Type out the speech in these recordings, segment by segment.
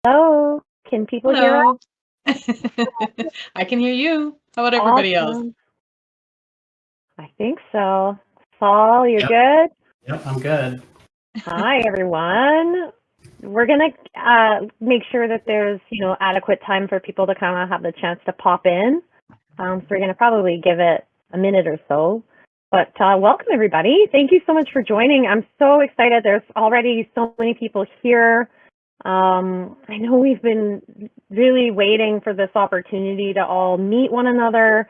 Hello, can people hear us? Hello. I can hear you. How about everybody else? Awesome. I think so. Saul, you're Yep, good? yep, I'm good. Hi, everyone. We're gonna make sure that there's, adequate time for people to kind of have the chance to pop in. So we're gonna probably give it a minute or so. But welcome, everybody. Thank you so much for joining. I'm so excited. There's already so many people here. I know we've been really waiting for this opportunity to all meet one another,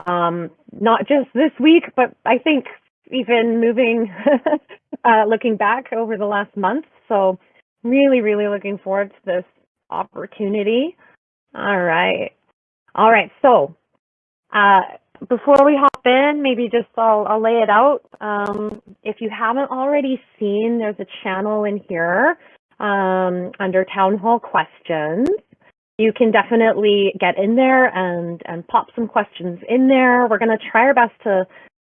not just this week, but I think even moving, looking back over the last month. So really, really looking forward to this opportunity. All right. All right. So before we hop in, maybe just I'll lay it out. If you haven't already seen, there's a channel in here under Town Hall Questions. You can definitely get in there and pop some questions in there. We're going to try our best to,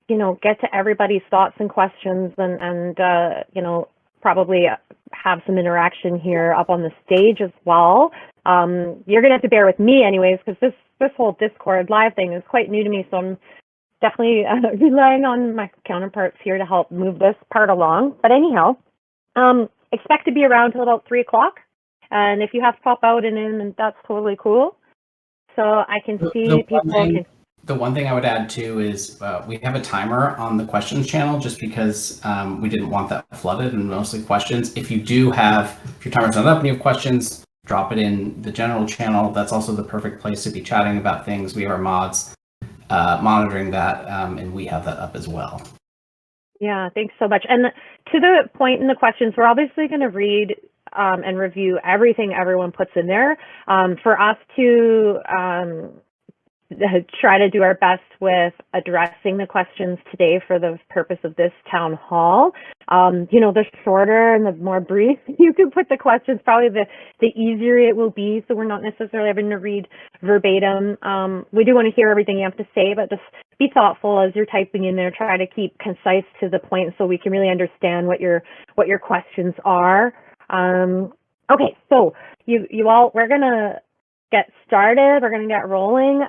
get to everybody's thoughts and questions and probably have some interaction here up on the stage as well. You're going to have to bear with me anyways, because this whole Discord live thing is quite new to me, so I'm definitely relying on my counterparts here to help move this part along. But anyhow, expect to be around till about 3 o'clock. And if you have to pop out and in, then that's totally cool. So I can see people. The one thing I would add too is we have a timer on the questions channel just because we didn't want that flooded and mostly questions. If your timer's not up and you have questions, drop it in the general channel. That's also the perfect place to be chatting about things. We have our mods monitoring that, and we have that up as well. Yeah, thanks so much. And to the point in the questions, we're obviously going to read and review everything everyone puts in there. For us to try to do our best with addressing the questions today for the purpose of this town hall. The shorter and the more brief you can put the questions, probably the easier it will be. So we're not necessarily having to read verbatim. We do want to hear everything you have to say, but just be thoughtful as you're typing in there. Try to keep concise to the point so we can really understand what your questions are. Okay, so you all, we're gonna get started. We're going to get rolling.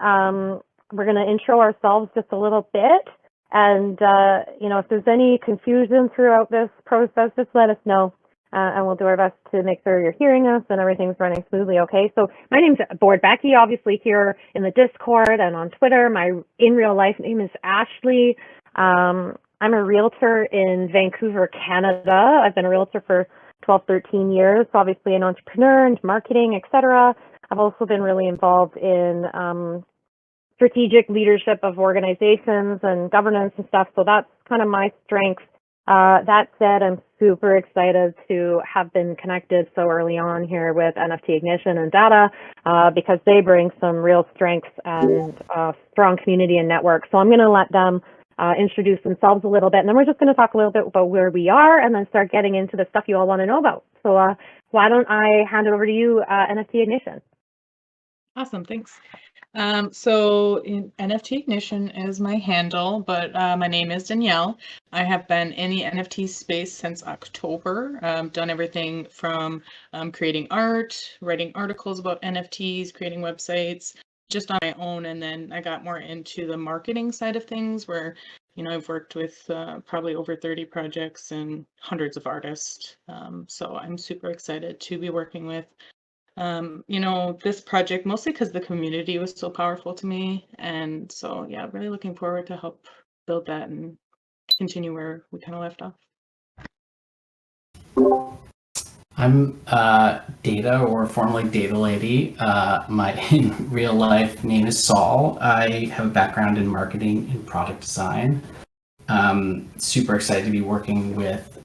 We're going to intro ourselves just a little bit. And, if there's any confusion throughout this process, just let us know. And we'll do our best to make sure you're hearing us and everything's running smoothly, okay? So my name's Board Becky, obviously here in the Discord and on Twitter. My in real life name is Ashley. I'm a realtor in Vancouver, Canada. I've been a realtor for 12, 13 years, obviously an entrepreneur into marketing, etc. I've also been really involved in strategic leadership of organizations and governance and stuff. So that's kind of my strength. That said, I'm super excited to have been connected so early on here with NFT Ignition and Data because they bring some real strengths and strong community and network. So I'm going to let them introduce themselves a little bit, and then we're just going to talk a little bit about where we are and then start getting into the stuff you all want to know about. So why don't I hand it over to you, NFT Ignition? Awesome, thanks. So in NFT Ignition is my handle, but my name is Danielle. I have been in the NFT space since October, done everything from creating art, writing articles about NFTs, creating websites, just on my own. And then I got more into the marketing side of things where, I've worked with probably over 30 projects and hundreds of artists. So I'm super excited to be working with this project, mostly because the community was so powerful to me. And so, yeah, really looking forward to help build that and continue where we kind of left off. I'm Data, or formerly Data Lady. My in real life name is Saul. I have a background in marketing and product design. Super excited to be working with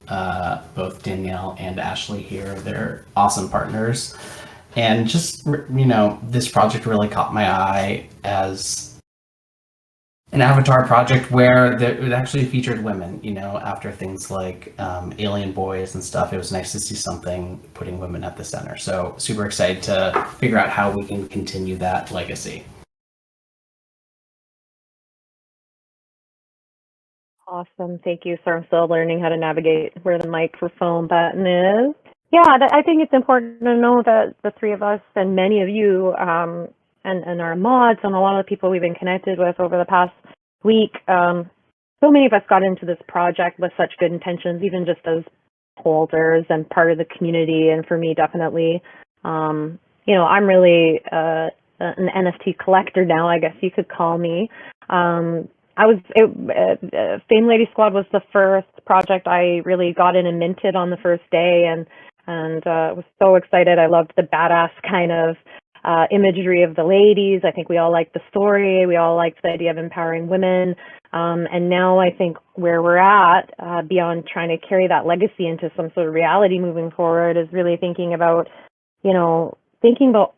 both Danielle and Ashley here. They're awesome partners. And just, this project really caught my eye as an avatar project where it actually featured women, after things like Alien Boys and stuff. It was nice to see something putting women at the center. So super excited to figure out how we can continue that legacy. Awesome. Thank you. So I'm still learning how to navigate where the microphone button is. Yeah, I think it's important to know that the three of us and many of you and our mods and a lot of the people we've been connected with over the past week, so many of us got into this project with such good intentions, even just as holders and part of the community. And for me, definitely, I'm really an NFT collector now, I guess you could call me. Fame Lady Squad was the first project I really got in and minted on the first day, and was so excited. I loved the badass kind of imagery of the ladies. I think we all liked the story. We all liked the idea of empowering women. And now I think where we're at, beyond trying to carry that legacy into some sort of reality moving forward, is really thinking about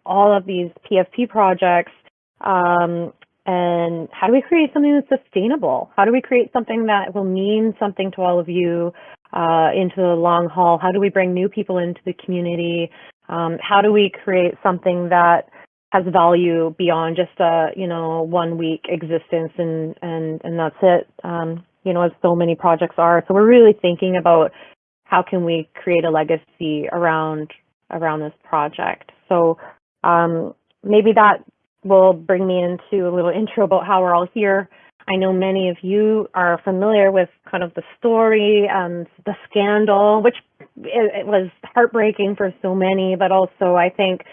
all of these PFP projects, and how do we create something that's sustainable? How do we create something that will mean something to all of you into the long haul? How do we bring new people into the community? How do we create something that has value beyond just a 1 week existence and that's it? As so many projects are. So we're really thinking about how can we create a legacy around this project. So maybe that will bring me into a little intro about how we're all here. I know many of you are familiar with kind of the story and the scandal, which it was heartbreaking for so many, but also I think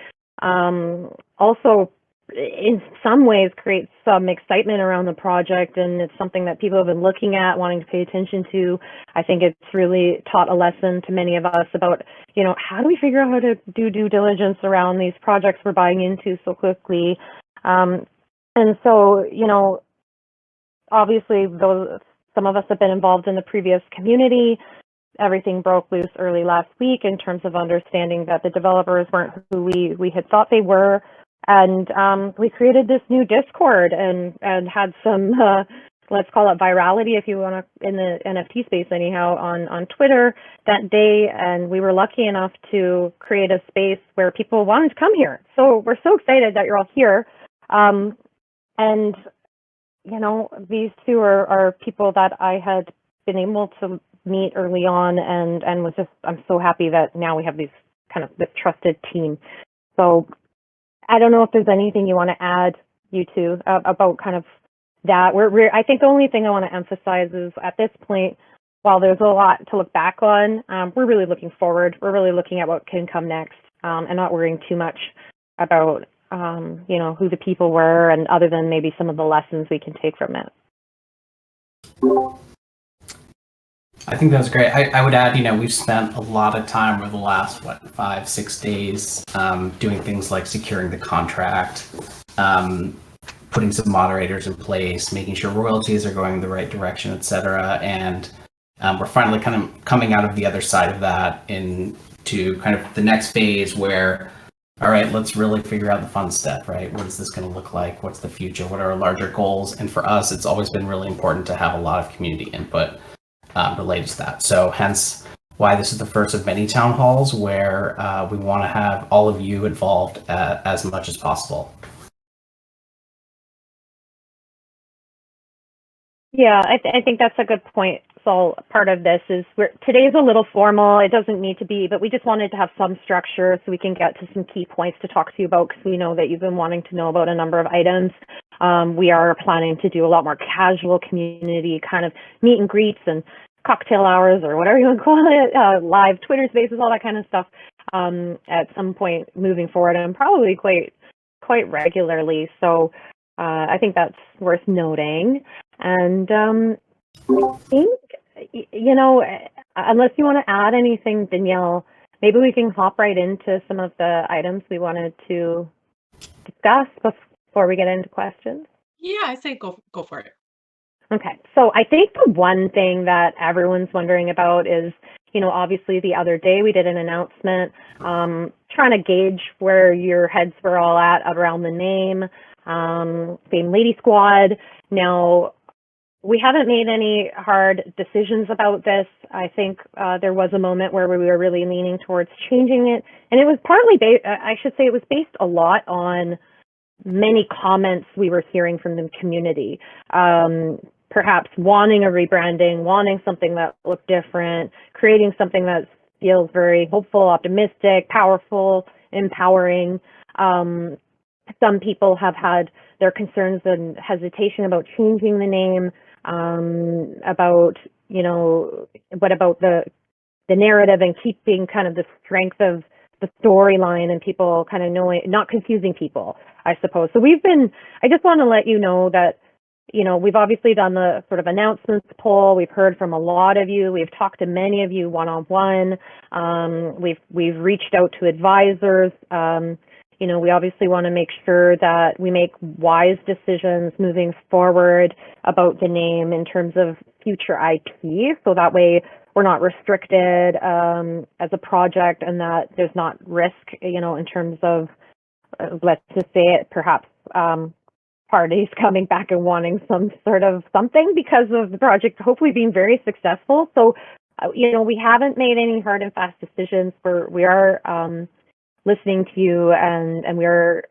also in some ways creates some excitement around the project, and it's something that people have been looking at, wanting to pay attention to. I think it's really taught a lesson to many of us about, how do we figure out how to do due diligence around these projects we're buying into so quickly. And so, obviously some of us have been involved in the previous community. Everything broke loose early last week in terms of understanding that the developers weren't who we had thought they were. And we created this new Discord and had some, let's call it virality, if you want to, in the NFT space anyhow, on Twitter that day. And we were lucky enough to create a space where people wanted to come here. So we're so excited that you're all here. And, these two are people that I had been able to meet early on and I'm so happy that now we have this trusted team. So I don't know if there's anything you want to add, you two, about kind of that. I think the only thing I want to emphasize is at this point, while there's a lot to look back on, we're really looking forward. We're really looking at what can come next, and not worrying too much about, who the people were, and other than maybe some of the lessons we can take from it. I think that was great. I would add, we've spent a lot of time over the last, 5-6 days doing things like securing the contract, putting some moderators in place, making sure royalties are going in the right direction, et cetera. And we're finally kind of coming out of the other side of that into kind of the next phase where, all right, let's really figure out the fun stuff, right? What is this going to look like? What's the future? What are our larger goals? And for us, it's always been really important to have a lot of community input related to that. So hence why this is the first of many town halls where we want to have all of you involved as much as possible. Yeah, I think that's a good point. So part of this is today's a little formal. It doesn't need to be, but we just wanted to have some structure so we can get to some key points to talk to you about, because we know that you've been wanting to know about a number of items. We are planning to do a lot more casual community kind of meet and greets and cocktail hours, or whatever you want to call it, live Twitter spaces, all that kind of stuff at some point moving forward, and probably quite regularly. So I think that's worth noting. And I think, unless you want to add anything, Danielle, maybe we can hop right into some of the items we wanted to discuss before we get into questions. Yeah, I say go for it. Okay, so I think the one thing that everyone's wondering about is, obviously the other day we did an announcement trying to gauge where your heads were all at around the name, Fame Lady Squad. Now, we haven't made any hard decisions about this. I think there was a moment where we were really leaning towards changing it, and it was partly it was based a lot on many comments we were hearing from the community, perhaps wanting a rebranding, wanting something that looked different, creating something that's feels very hopeful, optimistic, powerful, empowering. Some people have had their concerns and hesitation about changing the name, about, what about the narrative and keeping kind of the strength of the storyline and people kind of knowing, not confusing people, I suppose. So I just want to let you know that, we've obviously done the sort of announcements poll. We've heard from a lot of you. We've talked to many of you one-on-one. We've reached out to advisors. We obviously want to make sure that we make wise decisions moving forward about the name in terms of future IP. So that way we're not restricted as a project, and that there's not risk, in terms of, let's just say it, perhaps parties coming back and wanting some sort of something because of the project hopefully being very successful. So, we haven't made any hard and fast decisions. We are listening to you, and we're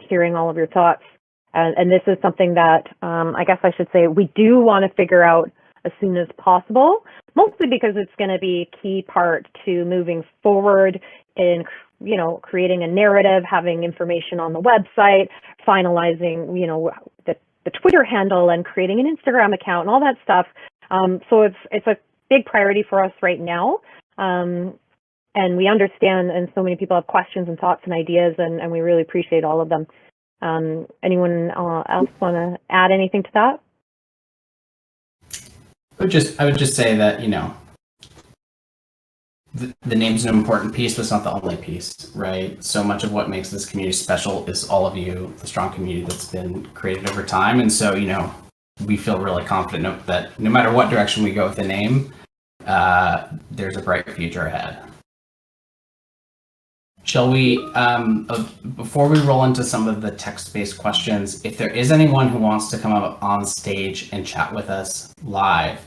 hearing all of your thoughts. And this is something that I guess I should say we do want to figure out as soon as possible, mostly because it's going to be a key part to moving forward in, creating a narrative, having information on the website, finalizing, the Twitter handle, and creating an Instagram account and all that stuff. So it's a big priority for us right now. And we understand, and so many people have questions and thoughts and ideas, and we really appreciate all of them. Anyone else want to add anything to that? I would just say that, the name's an important piece, but it's not the only piece, right? So much of what makes this community special is all of you, the strong community that's been created over time. And so, we feel really confident that no matter what direction we go with the name, there's a bright future ahead. Shall we, before we roll into some of the text-based questions, if there is anyone who wants to come up on stage and chat with us live,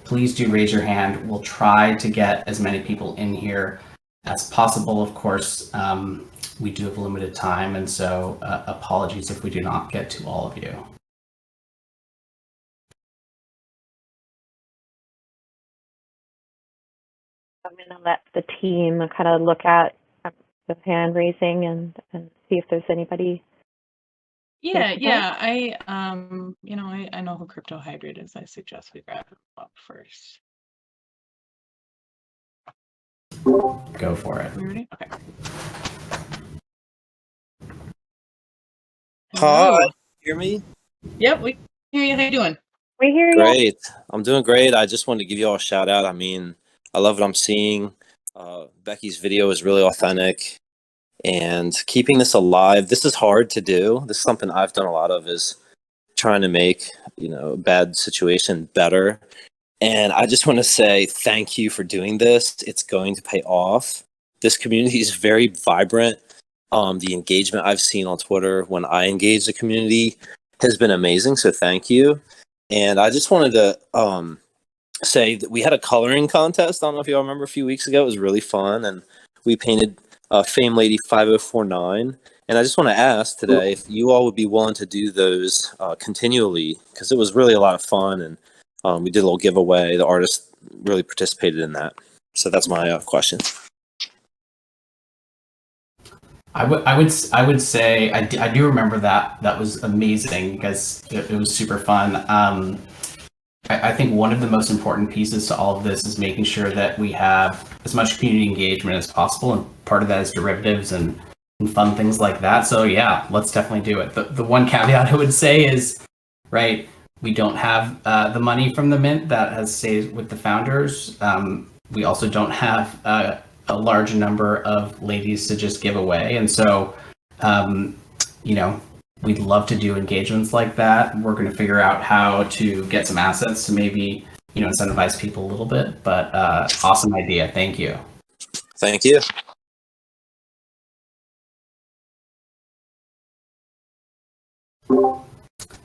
please do raise your hand. We'll try to get as many people in here as possible. Of course, we do have limited time, and so apologies if we do not get to all of you. I'm going to let the team kind of look at the hand raising and see if there's anybody. Yeah, I I know who Crypto Hydrate is. I suggest we grab him up first. Go for it. We ready? Okay. Hi, Hello. hear me? Yep, we can hear you. How you doing? We hear you. Great. I'm doing great. I just wanted to give you all a shout out. I mean, I love what I'm seeing. Becky's video is really authentic, and keeping this alive. This is hard to do. This is something I've done a lot of, is trying to make, a bad situation better. And I just want to say thank you for doing this. It's going to pay off. This community is very vibrant. The engagement I've seen on Twitter when I engage the community has been amazing. So thank you. And I just wanted to say that we had a coloring contest. I don't know if y'all remember, a few weeks ago. It was really fun. And we painted Fame Lady 5049. And I just want to ask today if you all would be willing to do those continually, because it was really a lot of fun. And we did a little giveaway. The artist really participated in that. So that's my question. I would say I do remember that. That was amazing because it was super fun. I think one of the most important pieces to all of this is making sure that we have as much community engagement as possible, and part of that is derivatives and fun things like that. So yeah, let's definitely do it. The one caveat I would say is, right, we don't have the money from the mint that has stayed with the founders. We also don't have a large number of ladies to just give away. And so, we'd love to do engagements like that. We're going to figure out how to get some assets to maybe, incentivize people a little bit, but awesome idea. Thank you. Thank you.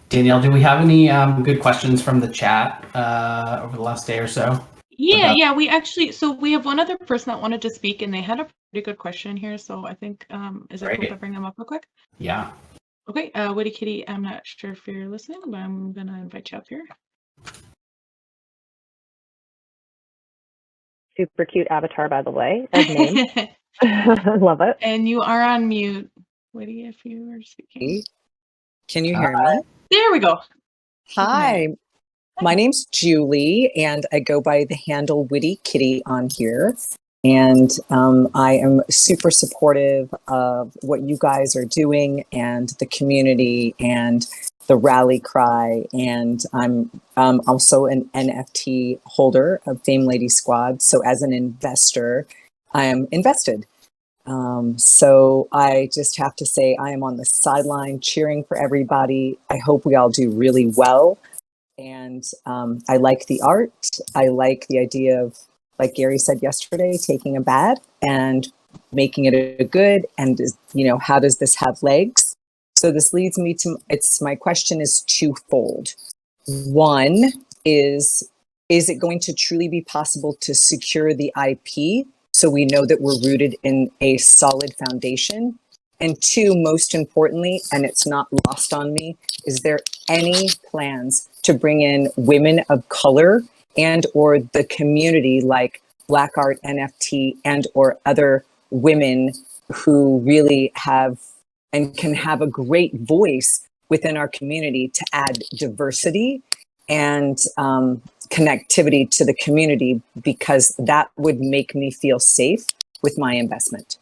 Danielle, do we have any good questions from the chat over the last day or so? Yeah, we have one other person that wanted to speak, and they had a pretty good question here. So I think, is it cool to bring them up real quick? Yeah. Okay, Woody Kitty, I'm not sure if you're listening, but I'm gonna invite you up here. super cute avatar, by the way, as name. Love it. And you are on mute, Witty, if you are speaking. Can you hear me? There we go. Hi, my name's Julie, and I go by the handle Witty Kitty on here. And I am super supportive of what you guys are doing and the community and the rally cry. And I'm also an NFT holder of Fame Lady Squad. So as an investor, I am invested. So I just have to say I am on the sideline cheering for everybody. I hope we all do really well. And I like the art. I like the idea of, like Gary said yesterday, taking a bad and making it a good. And, you know, how does this have legs? So this leads me to, my question is twofold. One is it going to truly be possible to secure the IP so we know that we're rooted in a solid foundation? And two, most importantly, and it's not lost on me, is there any plans to bring in women of color and or the community like Black Art NFT and or other women who really have and can have a great voice within our community to add diversity and connectivity to the community, because that would make me feel safe with my investment.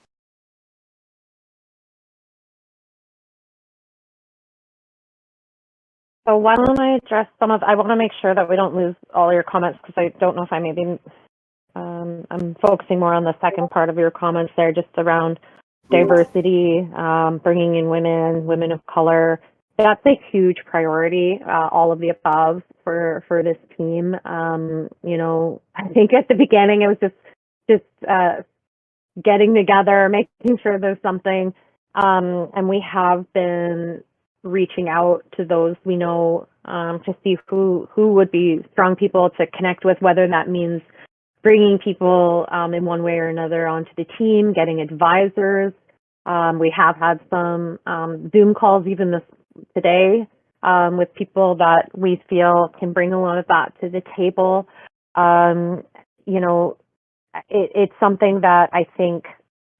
So why don't I address some of, I want to make sure that we don't lose all your comments, because I don't know if I maybe, I'm focusing more on the second part of your comments there, just around diversity, bringing in women of color. That's a huge priority, all of the above for this team. You know, I think at the beginning it was just getting together, making sure there's something, and we have been reaching out to those we know to see who would be strong people to connect with, whether that means bringing people in one way or another onto the team, getting advisors. We have had some Zoom calls even today with people that we feel can bring a lot of that to the table. You know, it's something that I think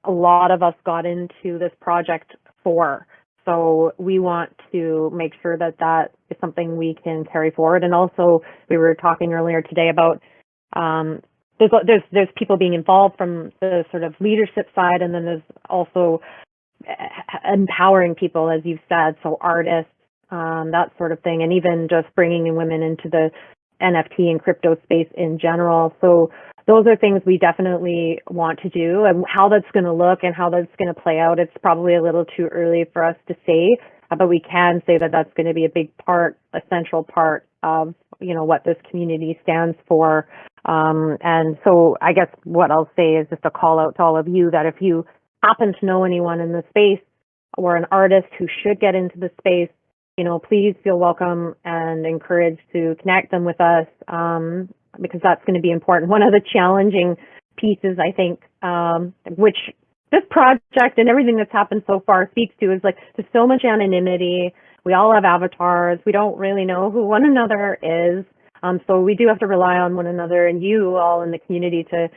a lot of us got into this project for. So we want to make sure that that is something we can carry forward. And also, we were talking earlier today about there's people being involved from the sort of leadership side, and then there's also empowering people, as you've said, so artists, that sort of thing, and even just bringing in women into the NFT and crypto space in general. So those are things we definitely want to do, and how that's going to look and how that's going to play out, it's probably a little too early for us to say, but we can say that that's going to be a big part, a central part of, you know, what this community stands for. And so I guess what I'll say is just a call out to all of you that if you happen to know anyone in the space or an artist who should get into the space, you know, please feel welcome and encouraged to connect them with us, because that's going to be important. One of the challenging pieces, I think, which this project and everything that's happened so far speaks to, is like there's so much anonymity. We all have avatars. We don't really know who one another is. So we do have to rely on one another and you all in the community to,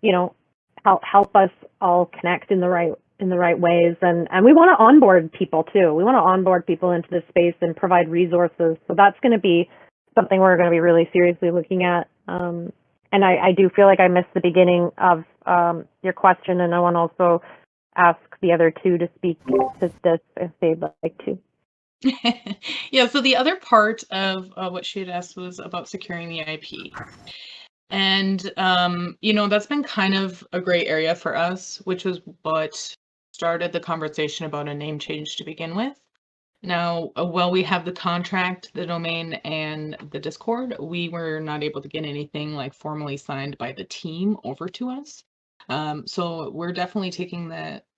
you know, help us all connect in the right ways. And we want to onboard people too. We want to onboard people into this space and provide resources. So that's going to be something we're going to be really seriously looking at. And I do feel like I missed the beginning of your question, and I want to also ask the other two to speak to this if they'd like to. Yeah, so the other part of what she had asked was about securing the IP. And, you know, that's been kind of a gray area for us, which was what started the conversation about a name change to begin with. Now, while we have the contract, the domain, and the Discord, we were not able to get anything like formally signed by the team over to us. So we're definitely taking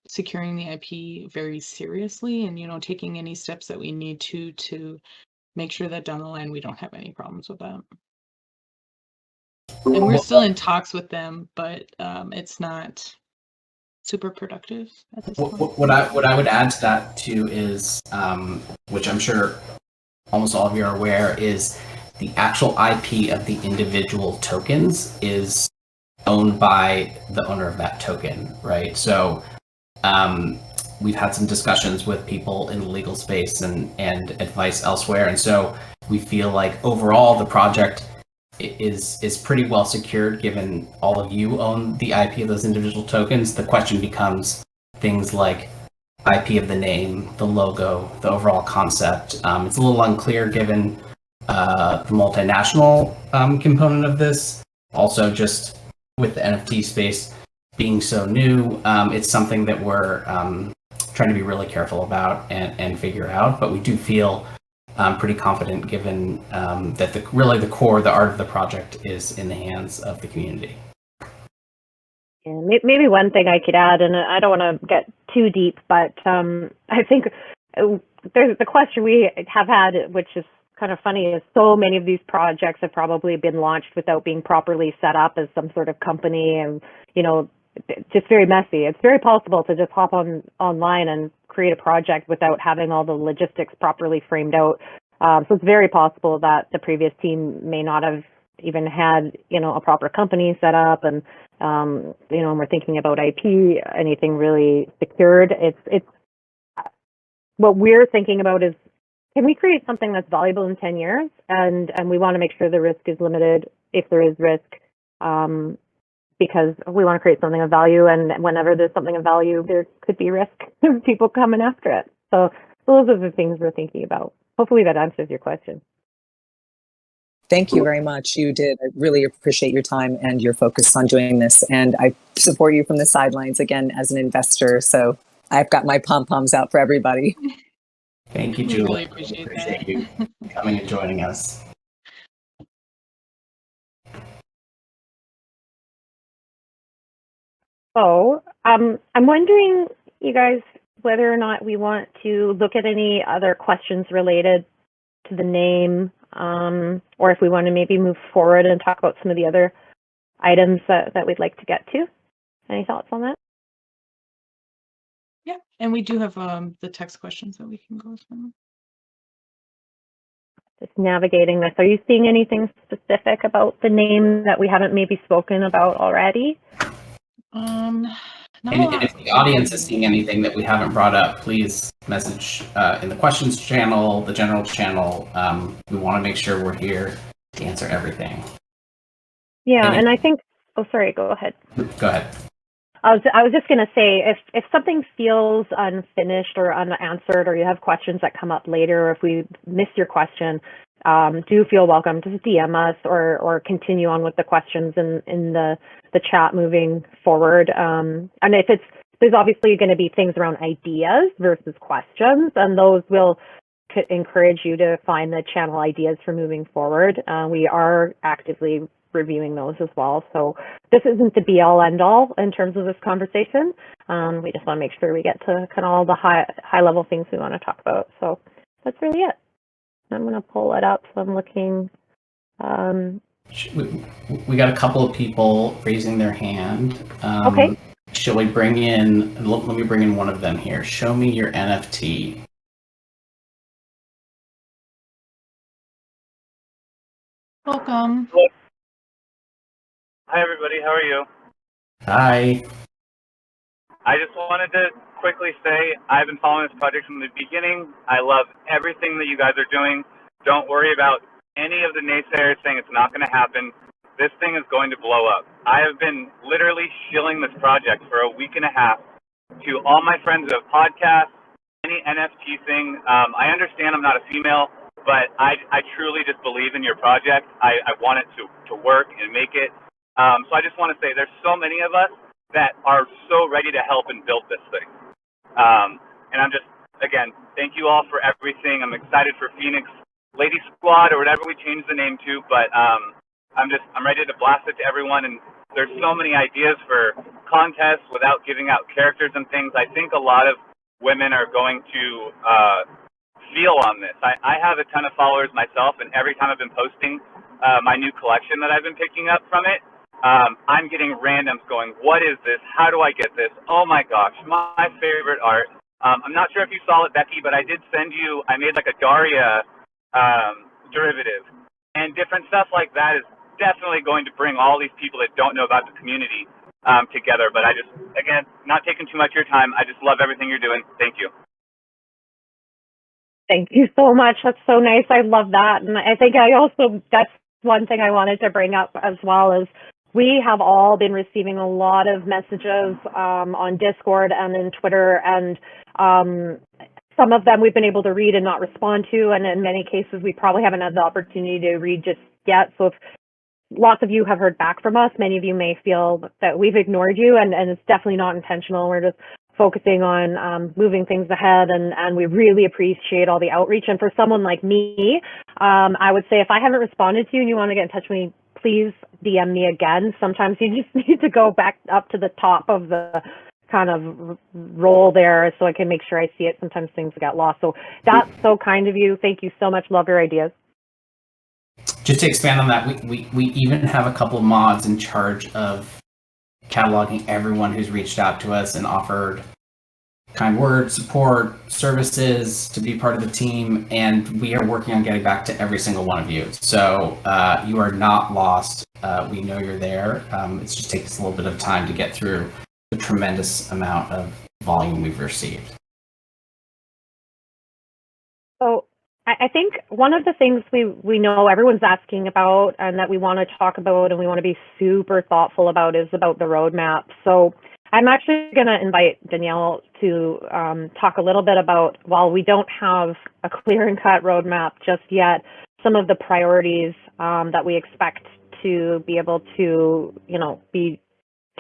securing the IP very seriously, and, you know, taking any steps that we need to make sure that down the line we don't have any problems with that. And we're still in talks with them, but it's not super productive at this point. What I would add to that too is, which I'm sure almost all of you are aware, is the actual IP of the individual tokens is owned by the owner of that token, right? So we've had some discussions with people in the legal space and advice elsewhere, and so we feel like overall the project is pretty well secured given all of you own the IP of those individual tokens. The question becomes things like IP of the name, the logo, the overall concept. It's a little unclear given the multinational component of this. Also, just with the NFT space being so new, it's something that we're trying to be really careful about and figure out. But we do feel pretty confident given that the core, the art of the project is in the hands of the community. And maybe one thing I could add, and I don't want to get too deep, but I think there's the question we have had, which is kind of funny, is so many of these projects have probably been launched without being properly set up as some sort of company, and just very messy. It's very possible to just hop online and create a project without having all the logistics properly framed out. So it's very possible that the previous team may not have even had, a proper company set up, and when we're thinking about IP, anything really secured. It's what we're thinking about is, can we create something that's valuable in 10 years? And we want to make sure the risk is limited if there is risk, because we want to create something of value. And whenever there's something of value, there could be risk of people coming after it. So those are the things we're thinking about. Hopefully that answers your question. Thank you very much. You did. I really appreciate your time and your focus on doing this. And I support you from the sidelines again as an investor. So I've got my pom-poms out for everybody. Thank you, We Julie. really appreciate you coming and joining us. So I'm wondering, you guys, whether or not we want to look at any other questions related to the name, or if we want to maybe move forward and talk about some of the other items that we'd like to get to. Any thoughts on that? Yeah, and we do have the text questions that we can go through. Just navigating this. Are you seeing anything specific about the name that we haven't maybe spoken about already? Not a And lot. if the audience is seeing anything that we haven't brought up, please message in the questions channel, the general channel. We want to make sure we're here to answer everything. Yeah, and I think, oh, sorry, go ahead. Go ahead. I was just going to say, if something feels unfinished or unanswered, or you have questions that come up later, or if we miss your question, do feel welcome to DM us or continue on with the questions in the chat moving forward. And if there's obviously going to be things around ideas versus questions, and those will encourage you to find the channel ideas for moving forward. We are actively reviewing those as well. So this isn't the be all end all in terms of this conversation. We just want to make sure we get to kind of all the high level things we want to talk about. So that's really it. I'm going to pull it up. So I'm looking. We got a couple of people raising their hand. Okay. Shall we bring in, let me bring in one of them here. Show me your NFT. Welcome. Hi, everybody. How are you? Hi. I just wanted to quickly say I've been following this project from the beginning. I love everything that you guys are doing. Don't worry about any of the naysayers saying it's not going to happen. This thing is going to blow up. I have been literally shilling this project for a week and a half to all my friends who have podcasts, any NFT thing. I understand I'm not a female, but I truly just believe in your project. I want it to work and make it. So I just want to say there's so many of us that are so ready to help and build this thing. And I'm just, again, thank you all for everything. I'm excited for Phoenix Lady Squad or whatever we change the name to, but I'm ready to blast it to everyone. And there's so many ideas for contests without giving out characters and things. I think a lot of women are going to feel on this. I have a ton of followers myself, and every time I've been posting my new collection that I've been picking up from it, I'm getting randoms going, what is this? How do I get this? Oh my gosh, my favorite art. I'm not sure if you saw it, Becky, but I did send I made like a Daria derivative. And different stuff like that is definitely going to bring all these people that don't know about the community together. But I just, again, not taking too much of your time. I just love everything you're doing. Thank you. Thank you so much. That's so nice. I love that. And I think that's one thing I wanted to bring up as well is we have all been receiving a lot of messages on Discord and in Twitter, and some of them we've been able to read and not respond to, and in many cases we probably haven't had the opportunity to read just yet. So if lots of you have heard back from us, many of you may feel that we've ignored you, and it's definitely not intentional. We're just focusing on moving things ahead, and we really appreciate all the outreach. And for someone like me, I would say if I haven't responded to you and you want to get in touch with me, please DM me again. Sometimes you just need to go back up to the top of the kind of roll there so I can make sure I see it. Sometimes things get lost. So that's so kind of you. Thank you so much. Love your ideas. Just to expand on that, we even have a couple of mods in charge of cataloging everyone who's reached out to us and offered kind words, support, services to be part of the team, and we are working on getting back to every single one of you. So you are not lost. We know you're there. It's just takes us a little bit of time to get through the tremendous amount of volume we've received. So I think one of the things we know everyone's asking about and that we want to talk about and we want to be super thoughtful about is about the roadmap. So I'm actually going to invite Danielle to talk a little bit about, while we don't have a clear and cut roadmap just yet, some of the priorities that we expect to be able to, be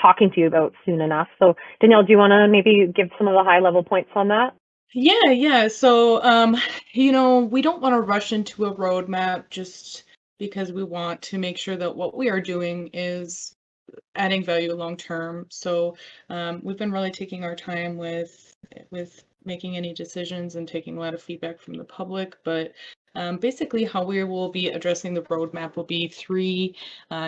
talking to you about soon enough. So Danielle, do you want to maybe give some of the high level points on that? Yeah. So, we don't want to rush into a roadmap just because we want to make sure that what we are doing is adding value long term. So, we've been really taking our time with making any decisions and taking a lot of feedback from the public. But basically, how we will be addressing the roadmap will be three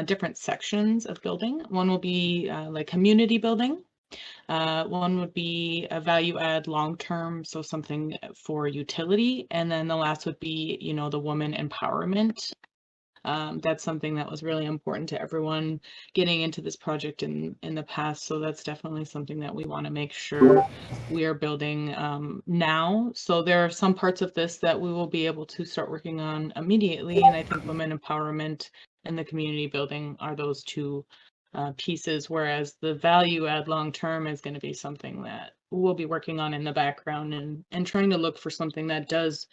different sections of building. One will be like community building. One would be a value add long term, so something for utility, and then the last would be, the woman empowerment. That's something that was really important to everyone getting into this project in the past. So that's definitely something that we want to make sure we are building now. So there are some parts of this that we will be able to start working on immediately, and I think women empowerment and the community building are those two pieces, whereas the value add long term is going to be something that we'll be working on in the background and trying to look for something that does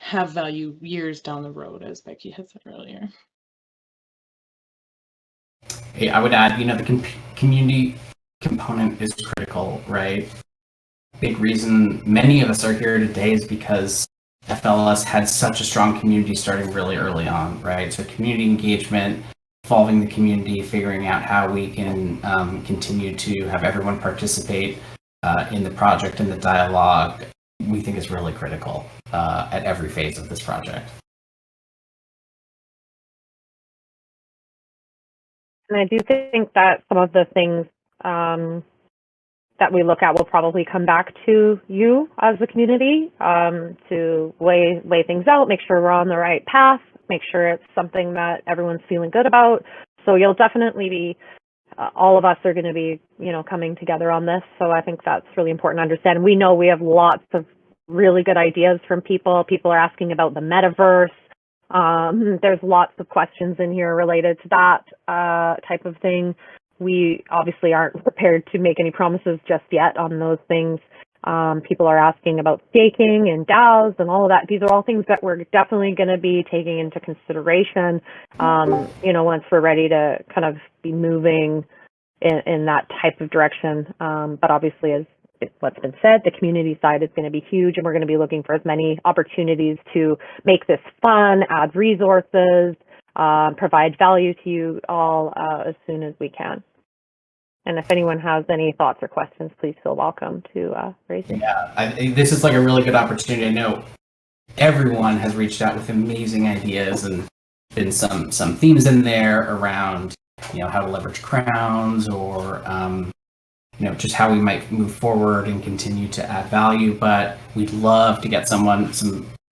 have value years down the road, as Becky had said earlier. Hey, I would add, the community component is critical, right? Big reason many of us are here today is because FLS had such a strong community starting really early on, right? So community engagement, involving the community, figuring out how we can continue to have everyone participate in the project and the dialogue, we think is really critical at every phase of this project. And I do think that some of the things that we look at will probably come back to you as a community to lay things out, make sure we're on the right path, make sure it's something that everyone's feeling good about. So you'll definitely be, all of us are going to be, coming together on this. So I think that's really important to understand. We know we have lots of really good ideas from people. People are asking about the metaverse. There's lots of questions in here related to that type of thing. We obviously aren't prepared to make any promises just yet on those things. People are asking about staking and DAOs and all of that. These are all things that we're definitely going to be taking into consideration, once we're ready to kind of be moving in that type of direction. But obviously, as what's been said, the community side is going to be huge, and we're going to be looking for as many opportunities to make this fun, add resources, provide value to you all as soon as we can. And if anyone has any thoughts or questions, please feel welcome to raise it. Yeah, this is like a really good opportunity. I know everyone has reached out with amazing ideas, and been some themes in there around, how to leverage crowns or, just how we might move forward and continue to add value. But we'd love to get some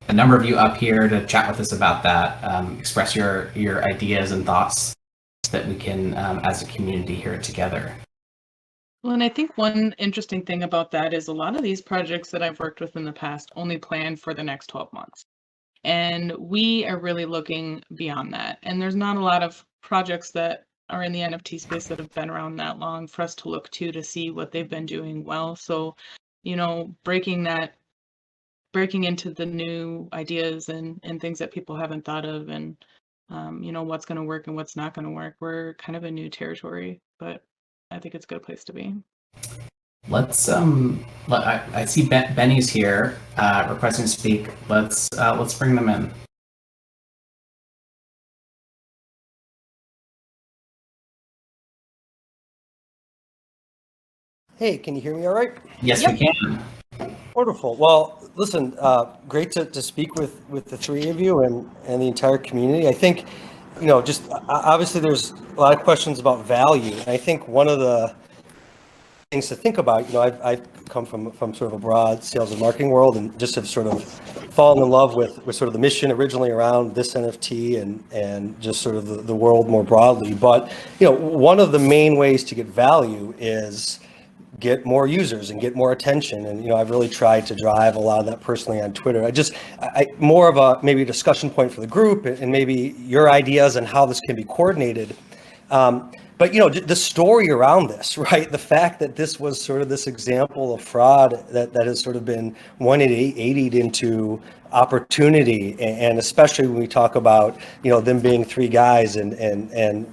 a number of you up here to chat with us about that. Express your ideas and thoughts so that we can, as a community, hear it together. Well, and I think one interesting thing about that is a lot of these projects that I've worked with in the past only plan for the next 12 months. And we are really looking beyond that. And there's not a lot of projects that are in the NFT space that have been around that long for us to look to see what they've been doing well. So, breaking into the new ideas and things that people haven't thought of, and what's going to work and what's not going to work. We're kind of a new territory, but I think it's a good place to be. Let's I see Benny's here requesting to speak. Let's bring them in. Hey, can you hear me all right? Yes, Yep. we can. Wonderful. Well, listen, great to speak with the three of you and the entire community. I think, just obviously there's a lot of questions about value. And I think one of the things to think about, I've come from sort of a broad sales and marketing world and just have sort of fallen in love with sort of the mission originally around this NFT and just sort of the world more broadly. But, one of the main ways to get value is get more users and get more attention. And, I've really tried to drive a lot of that personally on Twitter. I more of a maybe a discussion point for the group and maybe your ideas and how this can be coordinated. But, the story around this, right? The fact that this was sort of this example of fraud that has sort of been 180'd into opportunity. And especially when we talk about, them being three guys and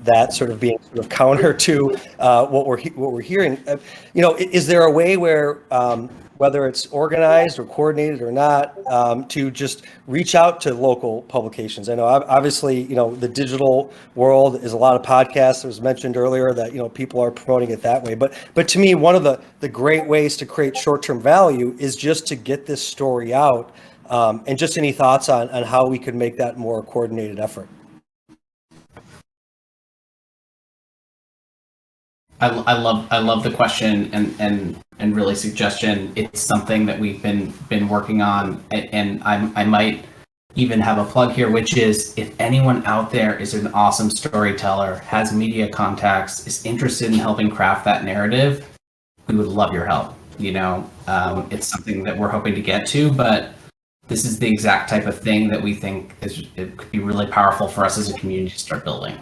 that sort of being sort of counter to what we're hearing. Is there a way where, whether it's organized or coordinated or not, to just reach out to local publications? I know obviously, the digital world is a lot of podcasts. It was mentioned earlier that, people are promoting it that way. But to me, one of the great ways to create short-term value is just to get this story out. And just any thoughts on how we could make that more coordinated effort? I love the question and really suggestion. It's something that we've been working on, and I might even have a plug here, which is if anyone out there is an awesome storyteller, has media contacts, is interested in helping craft that narrative, we would love your help. It's something that we're hoping to get to, but this is the exact type of thing that we think it could be really powerful for us as a community to start building.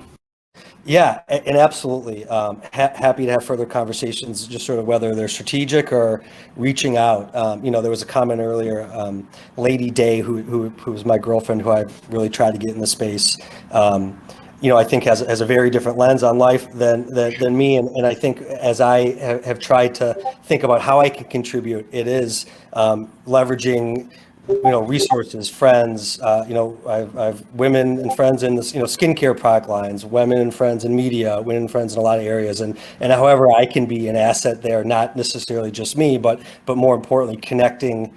Yeah, and absolutely. Happy to have further conversations, just sort of whether they're strategic or reaching out. There was a comment earlier, Lady Day, who was my girlfriend, who I've really tried to get in the space. I think has a very different lens on life than me. And I think as I have tried to think about how I can contribute, it is leveraging resources, friends, I've women and friends in this, skincare product lines, women and friends in media, women and friends in a lot of areas. And however I can be an asset there, not necessarily just me, but more importantly, connecting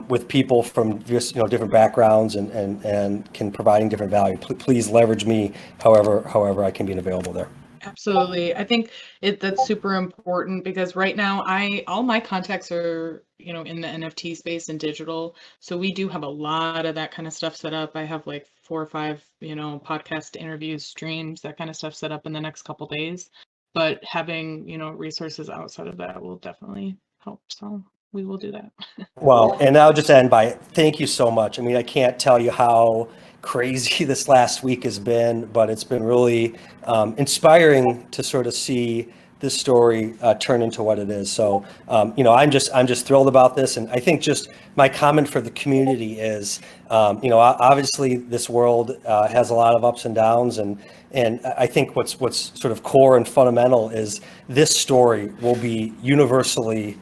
with people from just, different backgrounds and can providing different value. Please leverage me however I can be available there. Absolutely. I think that's super important because right now all my contacts are, in the NFT space and digital. So we do have a lot of that kind of stuff set up. I have like 4 or 5, podcast interviews, streams, that kind of stuff set up in the next couple days. But having, resources outside of that will definitely help. So we will do that. Well, and I'll just end by thank you so much. I mean, I can't tell you how crazy this last week has been, but it's been really inspiring to sort of see this story turn into what it is. So, I'm just thrilled about this. And I think just my comment for the community is, obviously this world has a lot of ups and downs, and I think what's sort of core and fundamental is this story will be universally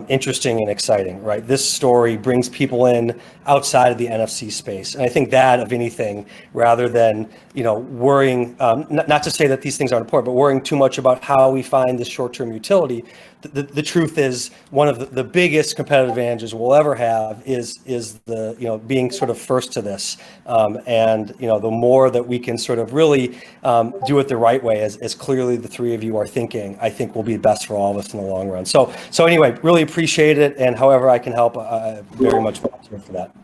interesting and exciting, right? This story brings people in outside of the NFC space. And I think that, of anything, rather than, worrying, not to say that these things aren't important, but worrying too much about how we find this short-term utility, the truth is one of the biggest competitive advantages we'll ever have is the, being sort of first to this. And, the more that we can sort of really do it the right way, as clearly the three of you are thinking, I think will be best for all of us in the long run. So anyway, really appreciate it. And however I can help, very much volunteer for that.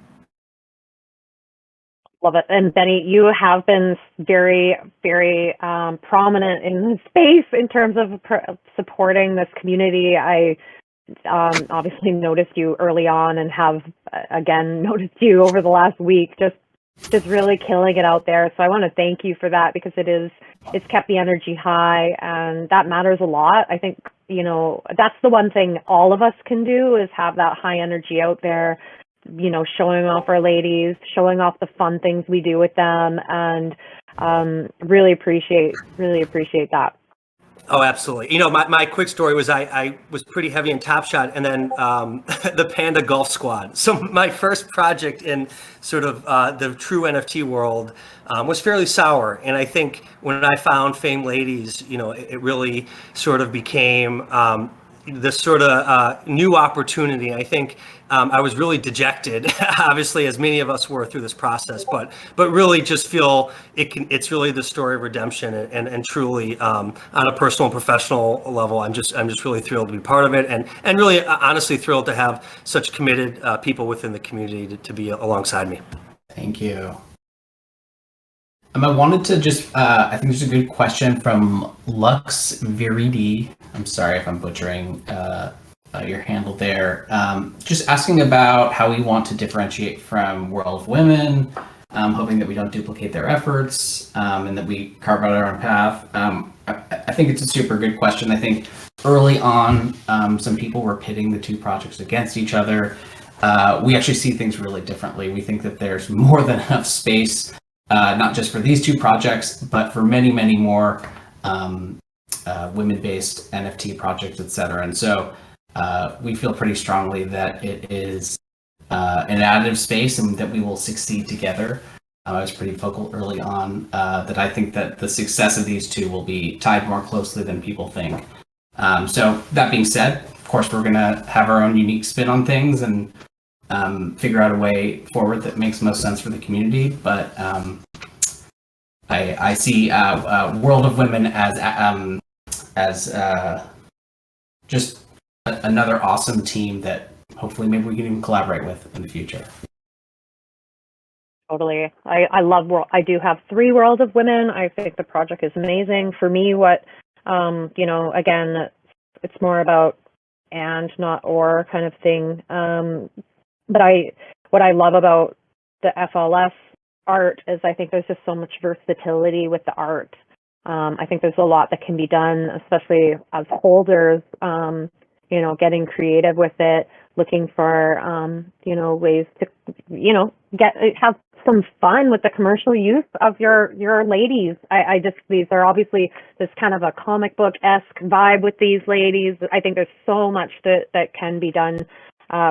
Love it. And Benny, you have been very, very prominent in the space in terms of supporting this community. I obviously noticed you early on and have again noticed you over the last week, just really killing it out there. So I want to thank you for that, because it's kept the energy high, and that matters a lot. I think, that's the one thing all of us can do, is have that high energy out there, showing off our ladies, showing off the fun things we do with them, and really appreciate that. Oh, absolutely. My quick story was I was pretty heavy in Top Shot, and then the Panda Golf Squad. So my first project in sort of the true NFT world was fairly sour. And I think when I found Fame Ladies, it really sort of became this sort of new opportunity. I think I was really dejected, obviously, as many of us were through this process, but really just feel it's really the story of redemption, and truly on a personal and professional level, I'm just really thrilled to be part of it, and really honestly thrilled to have such committed people within the community to be alongside me. Thank you. I wanted to just, I think there's a good question from Lux Viridi. I'm sorry if I'm butchering your handle there. Just asking about how we want to differentiate from World of Women, hoping that we don't duplicate their efforts, and that we carve out our own path. I think it's a super good question. I think early on, some people were pitting the two projects against each other. We actually see things really differently. We think that there's more than enough space, not just for these two projects, but for many, many more women-based NFT projects, et cetera. And so we feel pretty strongly that it is an additive space and that we will succeed together. I was pretty vocal early on that I think that the success of these two will be tied more closely than people think. So that being said, of course, we're going to have our own unique spin on things and figure out a way forward that makes most sense for the community. But I see World of Women as just another awesome team that hopefully maybe we can even collaborate with in the future. Totally. I love I do have 3 World of Women. I think the project is amazing. For me, what, again, it's more about and not or kind of thing. But what I love about the FLS art is I think there's just so much versatility with the art. I think there's a lot that can be done, especially as holders, getting creative with it, looking for, ways to, have some fun with the commercial use of your ladies. These are obviously this kind of a comic book-esque vibe with these ladies. I think there's so much that can be done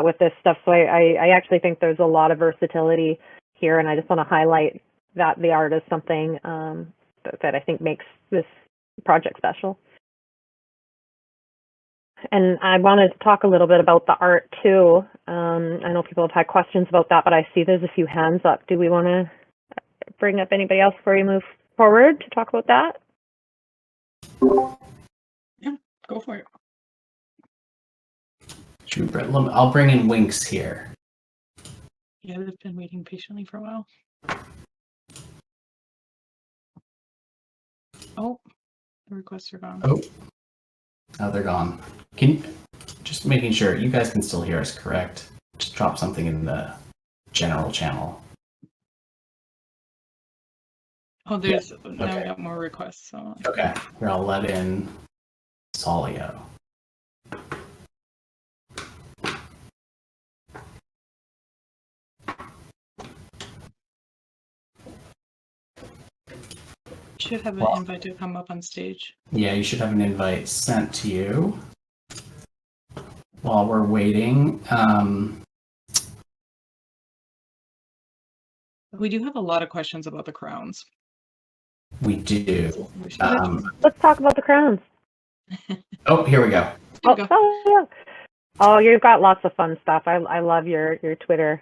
with this stuff. So I actually think there's a lot of versatility here, and I just want to highlight that the art is something that I think makes this project special. And I wanted to talk a little bit about the art too. I know people have had questions about that, but I see there's a few hands up. Do we want to bring up anybody else before we move forward to talk about that? Yeah, go for it. I'll bring in Winks here. Yeah, they've been waiting patiently for a while. Oh, the requests are gone. Oh, they're gone. Just making sure you guys can still hear us, correct? Just drop something in the general channel. Oh, there's now Okay. we got more requests. So Okay, here I'll let in Solio. should have an invite to come up on stage. Yeah, you should have an invite sent to you. While we're waiting, We do have a lot of questions about the crowns. we do. So we should Let's talk about the crowns. Oh, here we go. There you go. Yeah. Oh, you've got lots of fun stuff. I love your Twitter.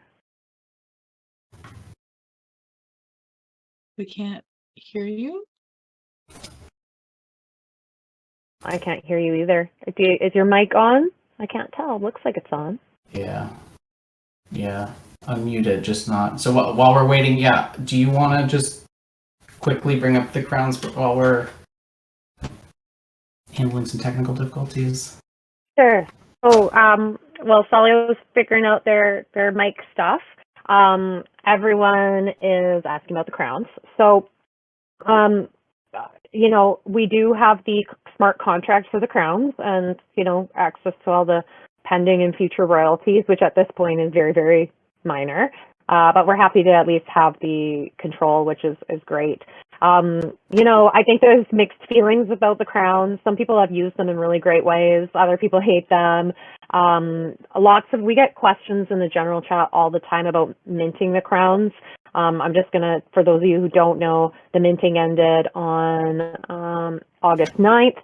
We can't hear you. I can't hear you either. Is your mic on? I can't tell. Looks like it's on. Yeah. unmuted, just not. So while we're waiting, yeah, do you want to just quickly bring up the crowns while we're handling some technical difficulties? Sure. Oh, well, Solio was figuring out their mic stuff. Everyone is asking about the crowns. So, you know, we do have the smart contract for the crowns and, you know, access to all the pending and future royalties, which at this point is very, very minor. But we're happy to at least have the control, which is great. You know, I think there's mixed feelings about the crowns. Some people have used them in really great ways. Other people hate them. We get questions in the general chat all the time about minting the crowns. I'm just gonna, for those of you who don't know, the minting ended on August 9th,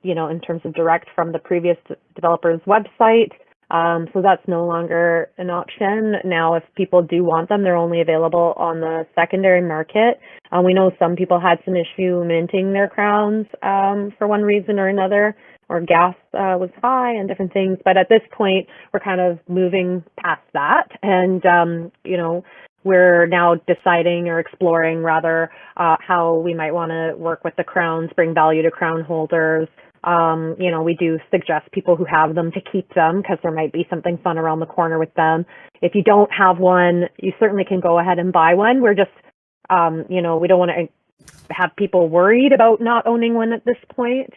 you know, in terms of direct from the previous developer's website. So that's no longer an option. Now, if people do want them, they're only available on the secondary market. We know some people had some issue minting their crowns for one reason or another, or gas was high and different things. But at this point, we're kind of moving past that. And, you know, we're now deciding or exploring rather how we might want to work with the crowns, bring value to crown holders. You know, we do suggest people who have them to keep them because there might be something fun around the corner with them. If you don't have one, you certainly can go ahead and buy one. We're just, you know, we don't want to have people worried about not owning one at this point.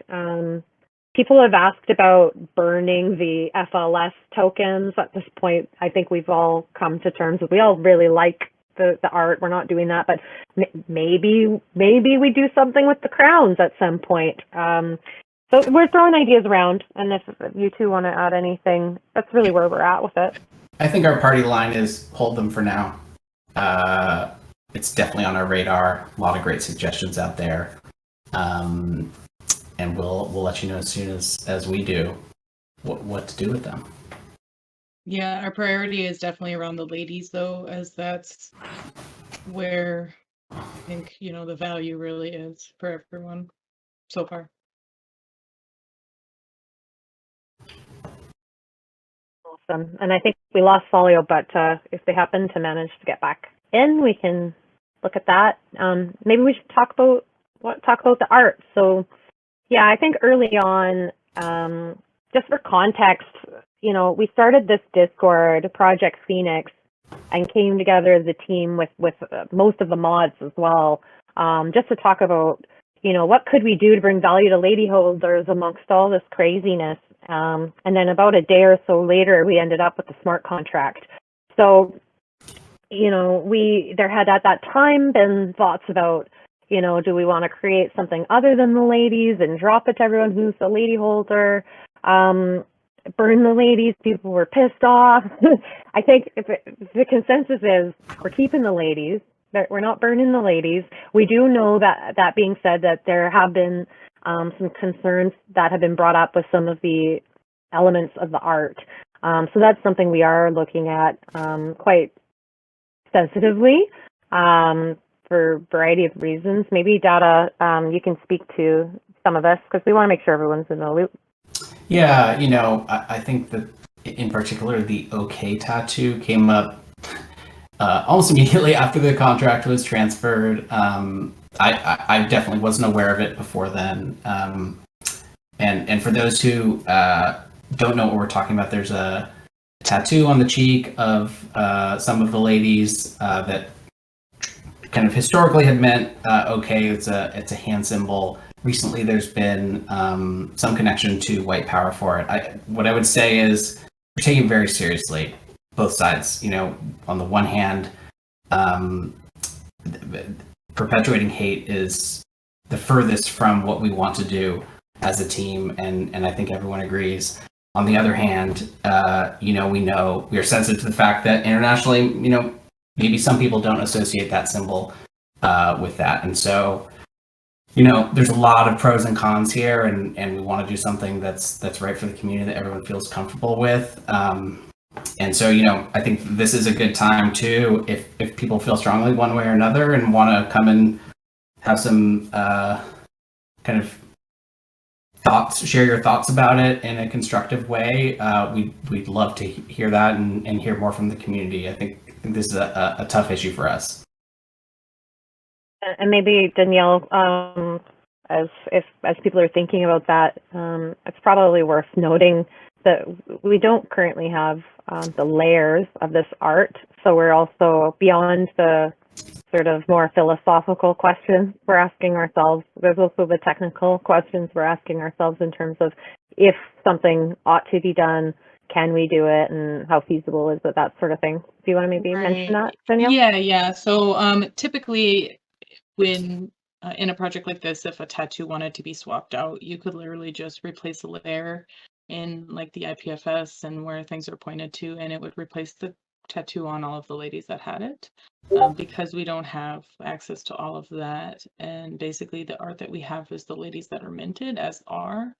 People have asked about burning the FLS tokens. At this point, I think we've all come to terms with, we all really like the art. We're not doing that, but maybe we do something with the crowns at some point. So we're throwing ideas around, and if you two want to add anything, that's really where we're at with it. I think our party line is hold them for now. It's definitely on our radar. A lot of great suggestions out there. And we'll let you know as soon as we do what to do with them. Yeah, our priority is definitely around the ladies, though, as that's where I think, you know, the value really is for everyone so far. Awesome. And I think we lost Solio, but if they happen to manage to get back in, we can look at that. Maybe we should talk about the art. So, yeah, I think early on, just for context, you know, we started this Discord, Project Phoenix, and came together as a team with most of the mods as well, just to talk about, you know, what could we do to bring value to lady holders amongst all this craziness. And then about a day or so later, we ended up with the smart contract. So, you know, there had at that time been thoughts about, you know, do we want to create something other than the ladies and drop it to everyone who's a lady holder? Burn the ladies, people were pissed off. I think if the consensus is we're keeping the ladies, that we're not burning the ladies. We do know that being said, that there have been some concerns that have been brought up with some of the elements of the art. So that's something we are looking at quite sensitively for a variety of reasons. Maybe Dada, you can speak to some of this because we want to make sure everyone's in the loop. Yeah, you know, I think that in particular the OK tattoo came up almost immediately after the contract was transferred. I definitely wasn't aware of it before then. And for those who don't know what we're talking about, there's a tattoo on the cheek of some of the ladies that kind of historically had meant OK. It's a hand symbol. Recently, there's been some connection to white power for it. What I would say is we're taking it very seriously, both sides. You know, on the one hand, perpetuating hate is the furthest from what we want to do as a team, and I think everyone agrees. On the other hand, you know, we are sensitive to the fact that internationally, you know, maybe some people don't associate that symbol with that, and so, you know, there's a lot of pros and cons here, and we want to do something that's right for the community that everyone feels comfortable with. And so, you know, I think this is a good time too, if people feel strongly one way or another and want to come and have some kind of share your thoughts about it in a constructive way, we'd love to hear that and hear more from the community. I think this is a tough issue for us. And maybe Danielle, as people are thinking about that, it's probably worth noting that we don't currently have the layers of this art. So we're also beyond the sort of more philosophical questions we're asking ourselves. There's also the technical questions we're asking ourselves in terms of if something ought to be done, can we do it, and how feasible is it, that sort of thing. Do you want to maybe mention that, Danielle? Yeah. So typically when in a project like this, if a tattoo wanted to be swapped out, you could literally just replace a layer in like the IPFS and where things are pointed to, and it would replace the tattoo on all of the ladies that had it. Because we don't have access to all of that, and basically the art that we have is the ladies that are minted as are,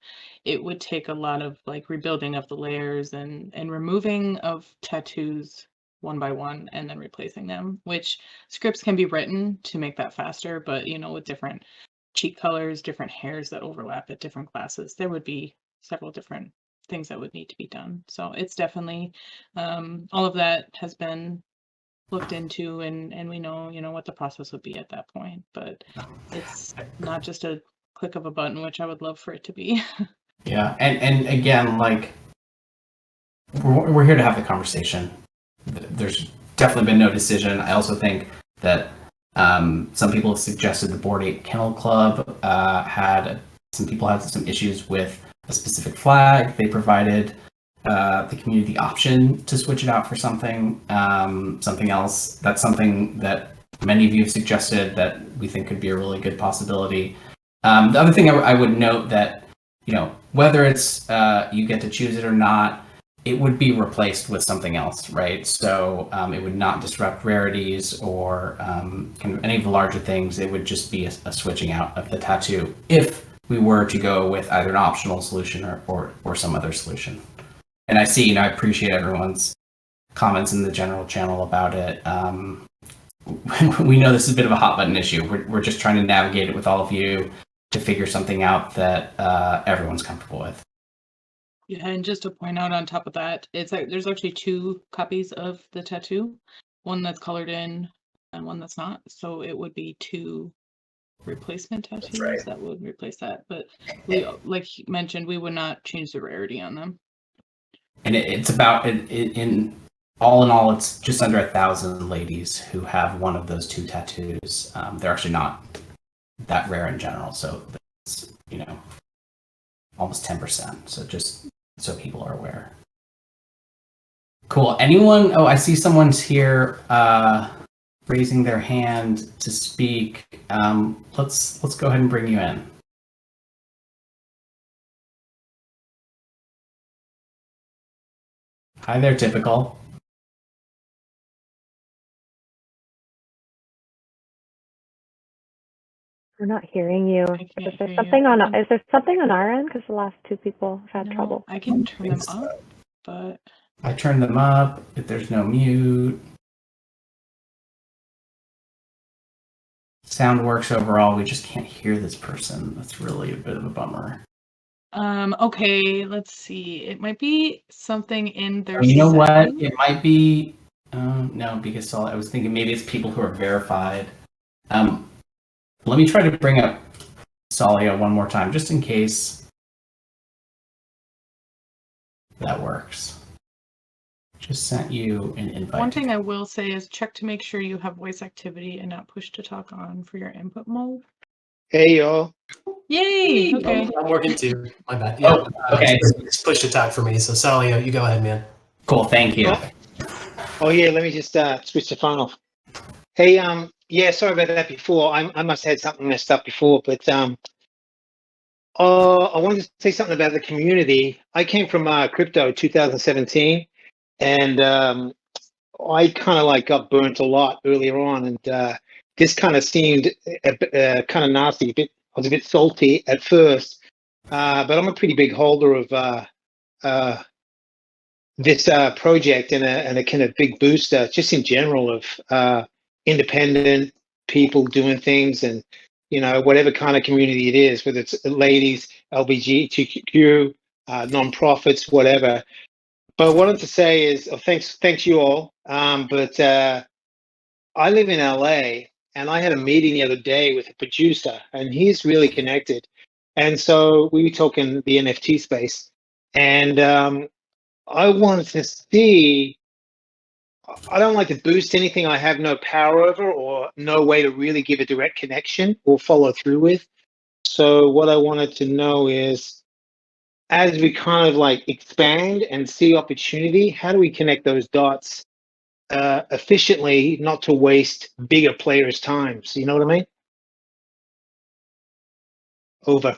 it would take a lot of like rebuilding of the layers and removing of tattoos one by one and then replacing them, which scripts can be written to make that faster, but with different cheek colors, different hairs that overlap at different classes, there would be several different things that would need to be done. So it's definitely all of that has been looked into, and we know what the process would be at that point, but it's not just a click of a button, which I would love for it to be. Yeah, and again, like we're here to have the conversation. There's definitely been no decision. I also think that some people have suggested the Board 8 Kennel Club had some issues with a specific flag. They provided the community the option to switch it out for something else. That's something that many of you have suggested that we think could be a really good possibility. The other thing I would note that, whether it's you get to choose it or not, it would be replaced with something else, right? So it would not disrupt rarities or kind of any of the larger things. It would just be a switching out of the tattoo if we were to go with either an optional solution or some other solution. And I see, I appreciate everyone's comments in the general channel about it. We know this is a bit of a hot button issue. We're just trying to navigate it with all of you to figure something out that everyone's comfortable with. Yeah, and just to point out on top of that, it's like there's actually 2 copies of the tattoo, one that's colored in and one that's not. So it would be 2 replacement tattoos that would replace that. But we, like you mentioned, we would not change the rarity on them. And it's about in all, it's just under 1,000 ladies who have one of those 2 tattoos. They're actually not that rare in general, so it's almost 10%. So just so people are aware. Cool. Anyone? Oh, I see someone's here raising their hand to speak. Let's go ahead and bring you in. Hi there, Typical. We're not hearing you. can't Is there hear something you. on? Is there something on our end? Because the last 2 people have had No, trouble. I can turn them up, but I turned them up. If there's no mute. Sound works overall. We just can't hear this person. That's really a bit of a bummer. okay, let's see. It might be something in their You know what? settings. It might be. No, because I was thinking maybe it's people who are verified. Let me try to bring up Salia one more time, just in case that works. Just sent you an invite. One thing I will say is check to make sure you have voice activity and not push to talk on for your input mode. Hey, y'all. Yay! Okay. I'm working too. My bad. Yeah. Okay. It's push to talk for me. So Sally, you go ahead, man. Cool. Thank you. Oh yeah, let me just switch the phone off. Hey, yeah, sorry about that before. I must have had something messed up before, but I wanted to say something about the community. I came from crypto 2017, and I kind of like got burnt a lot earlier on, and this kind of seemed kind of nasty. I was a bit salty at first, but I'm a pretty big holder of this project and a kind of big booster just in general of independent people doing things, and whatever kind of community it is, whether it's ladies, LGBTQ, nonprofits, whatever. But what I wanted to say is, thanks you all. But I live in LA, and I had a meeting the other day with a producer, and he's really connected. And so we were talking the NFT space, and I wanted to see. I don't like to boost anything I have no power over or no way to really give a direct connection or follow through with. So what I wanted to know is, as we kind of like expand and see opportunity, how do we connect those dots efficiently, not to waste bigger players' time? So you know what I mean? Over.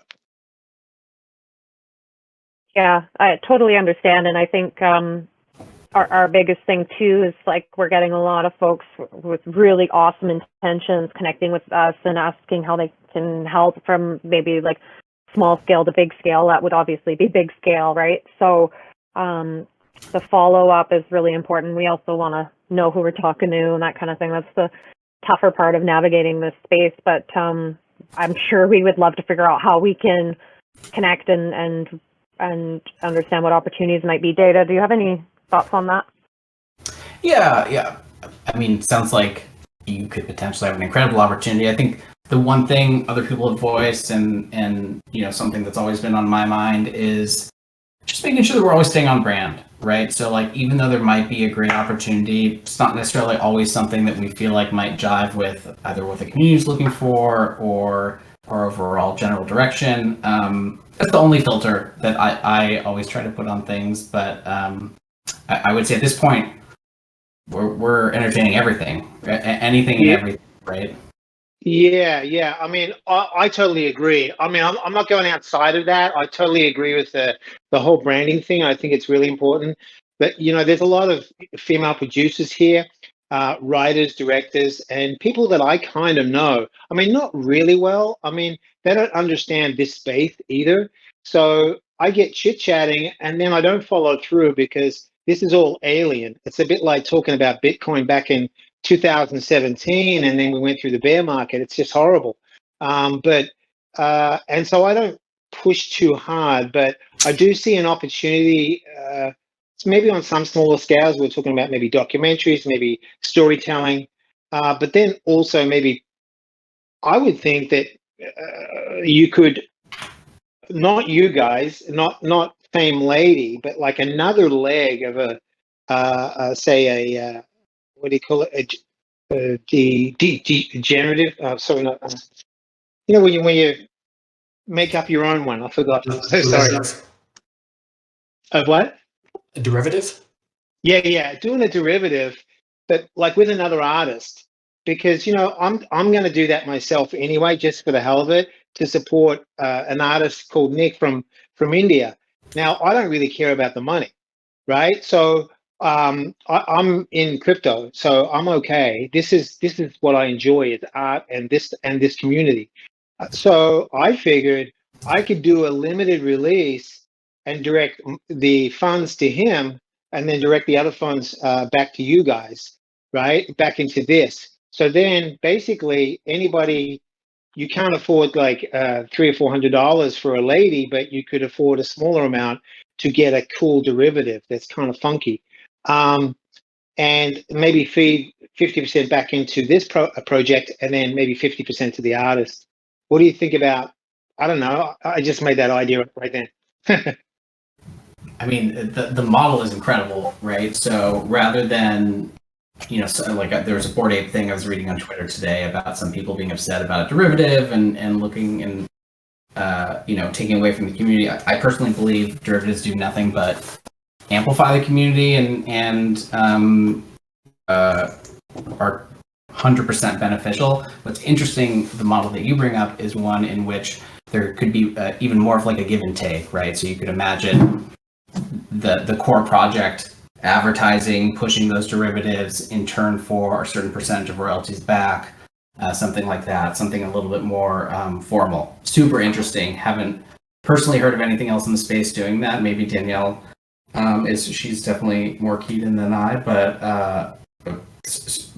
Yeah, I totally understand. And I think our biggest thing too is like we're getting a lot of folks with really awesome intentions connecting with us and asking how they can help, from maybe like small scale to big scale. That would obviously be big scale, right? So the follow up is really important. We also want to know who we're talking to and that kind of thing. That's the tougher part of navigating this space. But I'm sure we would love to figure out how we can connect and understand what opportunities might be. Data, do you have any thoughts on that? Yeah. I mean, sounds like you could potentially have an incredible opportunity. I think the one thing other people have voiced and you know, something that's always been on my mind is just making sure that we're always staying on brand, right? So like, even though there might be a great opportunity, it's not necessarily always something that we feel like might jive with either what the community is looking for or our overall general direction. That's the only filter that I always try to put on things. But I would say at this point, we're entertaining everything, anything and everything, right? Yeah. I mean, I totally agree. I mean, I'm not going outside of that. I totally agree with the whole branding thing. I think it's really important. But, you know, there's a lot of female producers here, writers, directors, and people that I kind of know. I mean, not really well. I mean, they don't understand this space either. So I get chit-chatting and then I don't follow through because this is all alien. It's a bit like talking about Bitcoin back in 2017, and then we went through the bear market. It's just horrible. And so I don't push too hard, but I do see an opportunity. It's maybe on some smaller scales. We're talking about maybe documentaries, maybe storytelling, but then also maybe I would think that you could, not you guys, not Fame Lady, but like another leg of say a what do you call it? Degenerative. Sorry, not. You know, when you make up your own one. I forgot. So sorry. Of what? A derivative? Yeah. Doing a derivative, but like with another artist, because you know I'm going to do that myself anyway, just for the hell of it, to support an artist called Nick from India. Now I don't really care about the money, right? So I'm in crypto, so I'm okay. This is what I enjoy, is art and this community. So I figured I could do a limited release and direct the funds to him, and then direct the other funds back to you guys, right? Back into this. So then basically anybody, you can't afford like $300 or $400 for a lady, but you could afford a smaller amount to get a cool derivative that's kind of funky. And maybe feed 50% back into this project, and then maybe 50% to the artist. What do you think about? I don't know. I just made that idea up right then. I mean, the model is incredible, right? So rather than, you know, so like there was a Bored Ape thing I was reading on Twitter today about some people being upset about a derivative and looking and you know, taking away from the community. I personally believe derivatives do nothing but amplify the community and are 100% beneficial. What's interesting, the model that you bring up is one in which there could be even more of like a give and take, right? So you could imagine the core project advertising, pushing those derivatives in turn for a certain percentage of royalties back, something like that, something a little bit more formal. Super interesting. Haven't personally heard of anything else in the space doing that. Maybe Danielle she's definitely more keyed in than I, but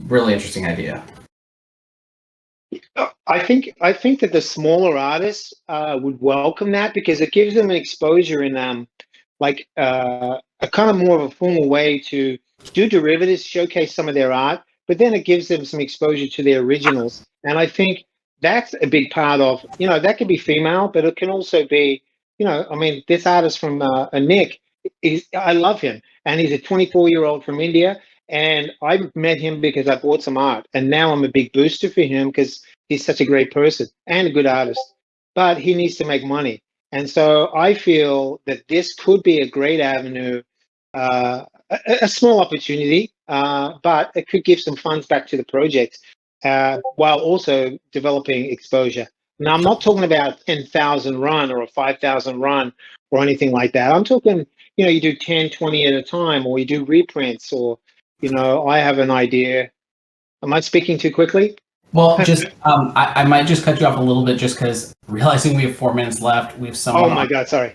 really interesting idea. I think that the smaller artists would welcome that because it gives them an exposure in a kind of more of a formal way to do derivatives, showcase some of their art, but then it gives them some exposure to their originals. And I think that's a big part of, that could be female, but it can also be, I mean, this artist from Nick, I love him. And he's a 24-year-old from India. And I met him because I bought some art. And now I'm a big booster for him because he's such a great person and a good artist. But he needs to make money. And so I feel that this could be a great avenue, a small opportunity, but it could give some funds back to the project while also developing exposure. Now, I'm not talking about 10,000 run or a 5,000 run or anything like that. I'm talking, you do 10, 20 at a time, or you do reprints, or, I have an idea. Am I speaking too quickly? Well, just I might just cut you off a little bit just because realizing we have 4 minutes left. We have someone. Oh my God, sorry.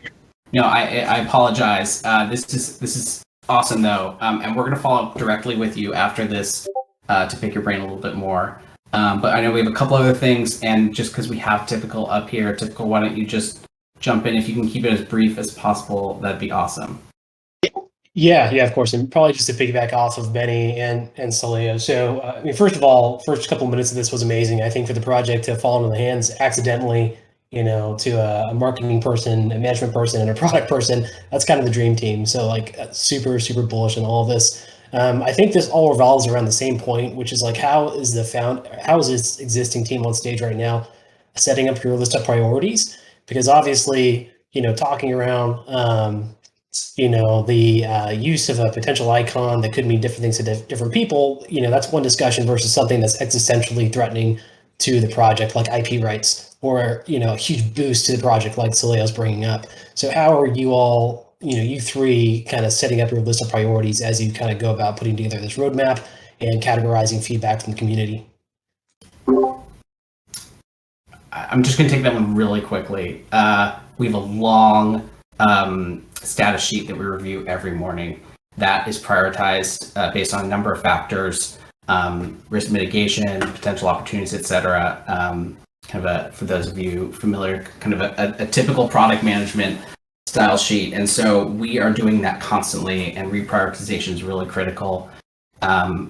No, I apologize. This is awesome though, and we're gonna follow up directly with you after this to pick your brain a little bit more. But I know we have a couple other things, and just because we have Typical up here, Typical, why don't you just jump in? If you can keep it as brief as possible, that'd be awesome. Yeah, of course, and probably just to piggyback off of Benny and Saleo. So, I mean, first of all, first couple minutes of this was amazing. I think for the project to fall into the hands accidentally, to a marketing person, a management person, and a product person, that's kind of the dream team. So, like, super bullish on all of this. I think this all revolves around the same point, which is like, how is this existing team on stage right now setting up your list of priorities? Because obviously, talking around. The use of a potential icon that could mean different things to different people, that's one discussion versus something that's existentially threatening to the project, like IP rights, or, a huge boost to the project like Saleo's bringing up. So how are you all, you three kind of setting up your list of priorities as you kind of go about putting together this roadmap and categorizing feedback from the community? I'm just going to take that one really quickly. We have a long status sheet that we review every morning that is prioritized based on a number of factors, risk mitigation, potential opportunities, etc. For those of you familiar, kind of a typical product management style sheet. And so we are doing that constantly, and reprioritization is really critical. I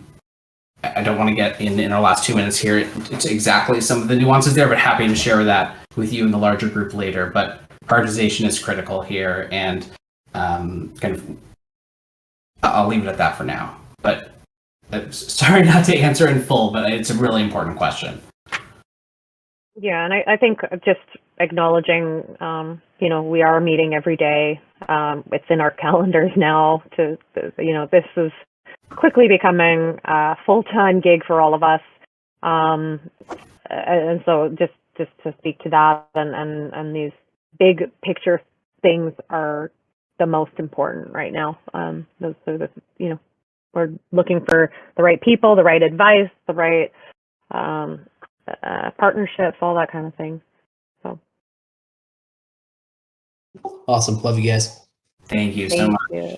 don't want to get in our last 2 minutes here into exactly some of the nuances there, but happy to share that with you in the larger group later. But prioritization is critical here, and I'll leave it at that for now. But sorry not to answer in full, but it's a really important question. Yeah, and I think just acknowledging, we are meeting every day. It's in our calendars now this is quickly becoming a full-time gig for all of us. And so just to speak to that, and these big picture things are the most important right now. Those are the, we're looking for the right people, the right advice, the right partnerships, all that kind of thing. So Awesome. Love you guys. Thank you so much. you.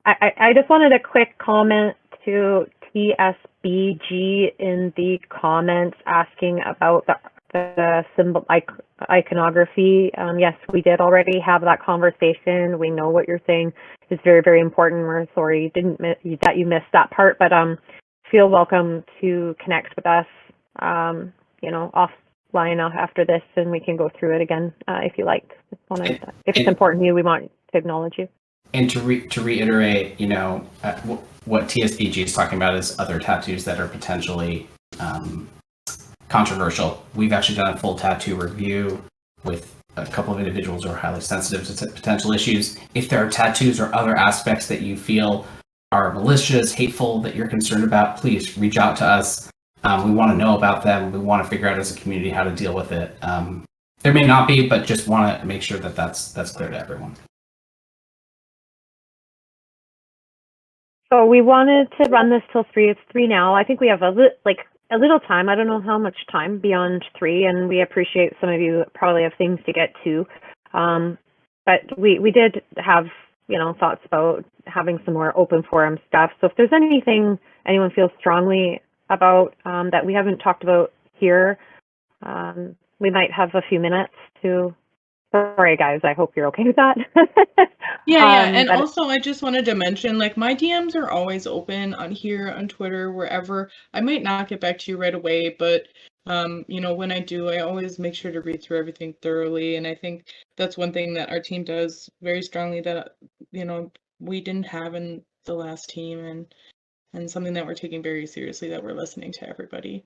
I just wanted a quick comment to TSBG in the comments asking about the symbol iconography. Yes, we did already have that conversation. We know what you're saying is very, very important. We're sorry that you missed that part, but feel welcome to connect with us, offline after this, and we can go through it again if you like. If it's important to you, we want to acknowledge you. And to reiterate, what TSBG is talking about is other tattoos that are potentially controversial. We've actually done a full tattoo review with a couple of individuals who are highly sensitive to potential issues. If there are tattoos or other aspects that you feel are malicious, hateful, that you're concerned about, please reach out to us. We want to know about them. We want to figure out as a community how to deal with it. There may not be, but just want to make sure that that's clear to everyone. So we wanted to run this till 3. It's 3 now. I think we have a little time. I don't know how much time beyond 3, and we appreciate some of you probably have things to get to. But we did have, thoughts about having some more open forum stuff. So if there's anything anyone feels strongly about that we haven't talked about here, We might have a few minutes to. Sorry, guys. I hope you're okay with that. Yeah, and but- also I just wanted to mention, like, my DMs are always open on here, on Twitter, wherever. I might not get back to you right away, but you know, when I do, I always make sure to read through everything thoroughly, and I think that's one thing that our team does very strongly that, you know, we didn't have in the last team, and something that we're taking very seriously, that we're listening to everybody.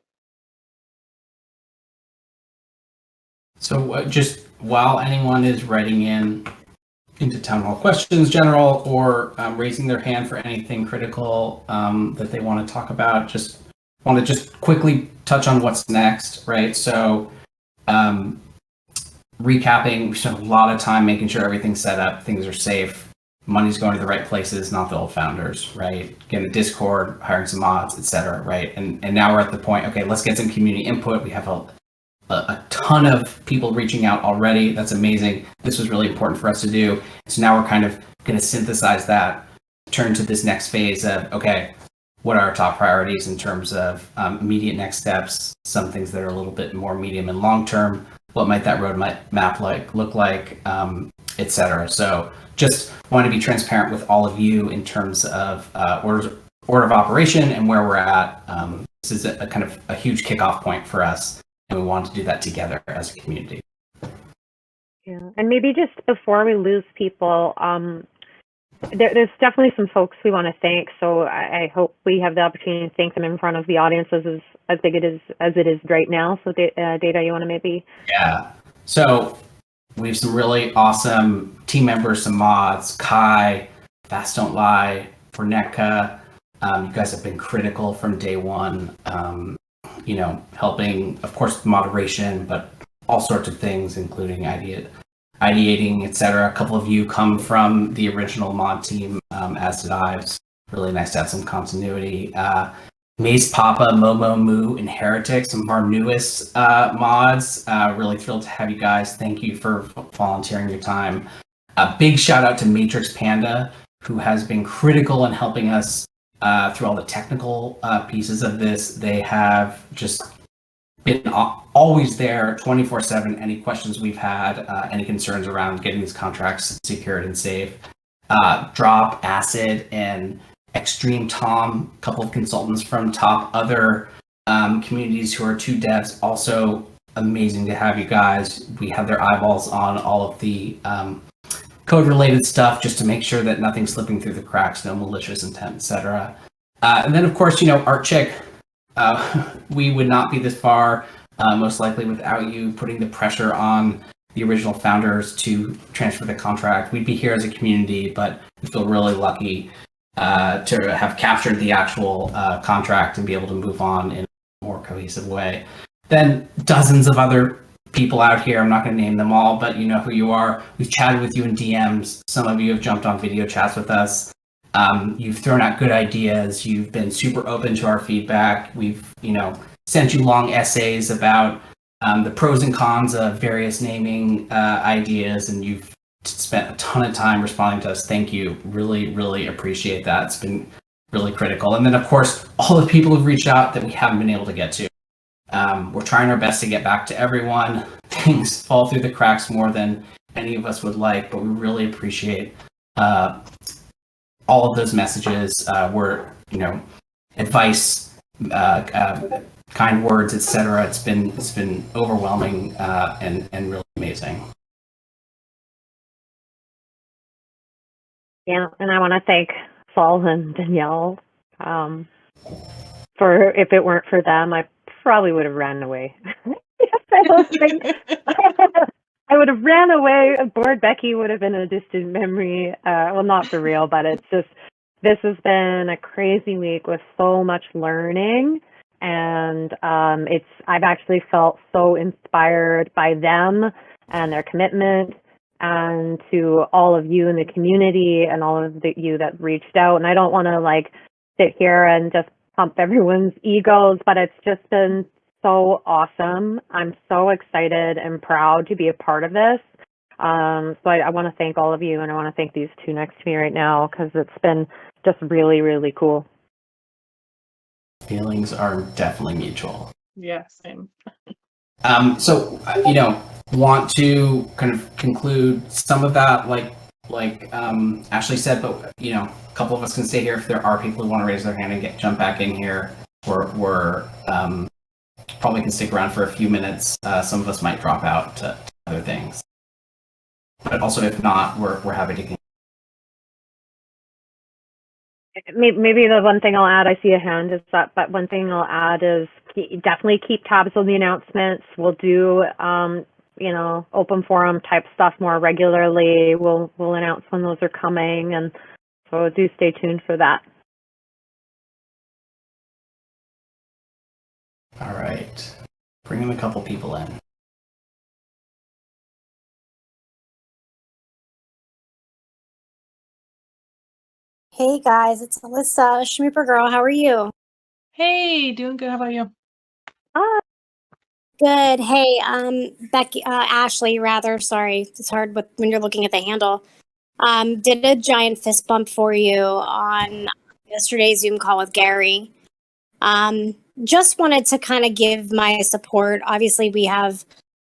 So just while anyone is writing into town hall questions, general, or raising their hand for anything critical that they want to talk about, just want to just quickly touch on what's next, right? So recapping, we spent a lot of time making sure everything's set up, things are safe, money's going to the right places, not the old founders, right? Getting the Discord, hiring some mods, etc., right? And now we're at the point, okay, let's get some community input. We have a ton of people reaching out already. That's amazing. This was really important for us to do. So now we're kind of going to synthesize that, turn to this next phase of, okay, what are our top priorities in terms of immediate next steps, some things that are a little bit more medium and long term, what might that roadmap look like, et cetera. So just want to be transparent with all of you in terms of order of operation and where we're at. This is a kind of a huge kickoff point for us, and we want to do that together as a community. Yeah, and maybe just before we lose people, there's definitely some folks we want to thank. So I hope we have the opportunity to thank them in front of the audience as big as it is right now. So Data, you want to maybe? Yeah. So we have some really awesome team members, some mods, Kai, Fast Don't Lie, Fornetka. You guys have been critical from day one. You know, helping, of course, moderation, but all sorts of things, including ideating, etc. A couple of you come from the original mod team, as did I. It's really nice to have some continuity. Mace Papa, Momo Moo, and Heretic, some of our newest mods. Really thrilled to have you guys. Thank you for volunteering your time. A big shout out to Matrix Panda, who has been critical in helping us through all the technical pieces of this. They have just been always there 24/7. Any questions we've had, any concerns around getting these contracts secured and safe. Drop, Acid, and Extreme Tom, a couple of consultants from top other communities who are 2 devs. Also amazing to have you guys. We have their eyeballs on all of the code related stuff just to make sure that nothing's slipping through the cracks, no malicious intent, etc. And then of course, you know, Artchick, we would not be this far most likely without you putting the pressure on the original founders to transfer the contract. We'd be here as a community, but we feel really lucky to have captured the actual contract and be able to move on in a more cohesive way. Then dozens of other people out here, I'm not going to name them all, but you know who you are. We've chatted with you in DMs. Some of you have jumped on video chats with us. You've thrown out good ideas. You've been super open to our feedback. We've, you know, sent you long essays about the pros and cons of various naming ideas, and you've spent a ton of time responding to us. Thank you. Really, really appreciate that. It's been really critical. And then, of course, all the people who've reached out that we haven't been able to get to. We're trying our best to get back to everyone. Things fall through the cracks more than any of us would like, but we really appreciate all of those messages. Were, you know, advice, kind words, etc. It's been overwhelming and really amazing. Yeah, and I want to thank Saul and Danielle. For if it weren't for them, I probably would have ran away. Yes, I don't think I would have ran away. Bored Becky would have been a distant memory. Well, not for real, but it's just, this has been a crazy week with so much learning, and I've actually felt so inspired by them and their commitment, and to all of you in the community and all of you that reached out. And I don't want to like sit here and just pump everyone's egos, but it's just been so awesome. I'm so excited and proud to be a part of this. So I want to thank all of you, and I want to thank these two next to me right now, because it's been just really, really cool. Feelings are definitely mutual. Yeah, same. Want to kind of conclude some of that, Ashley said, but a couple of us can stay here if there are people who want to raise their hand and jump back in here. We're probably can stick around for a few minutes. Some of us might drop out to other things, but also if not, we're happy to. Maybe the one thing I'll add, I see a hand, is that, but one thing I'll add is definitely keep tabs on the announcements. We'll do, open forum type stuff more regularly. We'll announce when those are coming, and so do stay tuned for that. All right, bringing a couple people in. Hey guys, it's Alyssa, Schmooper Girl. How are you? Hey, doing good. How about you? Good. Hey, Becky, Ashley, rather. Sorry, it's hard when you're looking at the handle. Did a giant fist bump for you on yesterday's Zoom call with Gary. Just wanted to kind of give my support. Obviously, I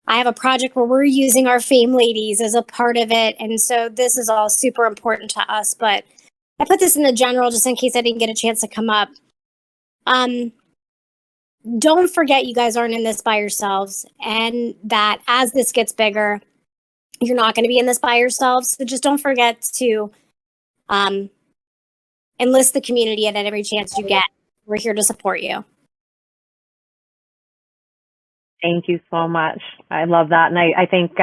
have a project where we're using our Fame Ladies as a part of it, and so this is all super important to us. But I put this in the general just in case I didn't get a chance to come up. Don't forget you guys aren't in this by yourselves, and that as this gets bigger, you're not going to be in this by yourselves. So just don't forget to enlist the community at every chance you get. We're here to support you. Thank you so much. I love that. And I think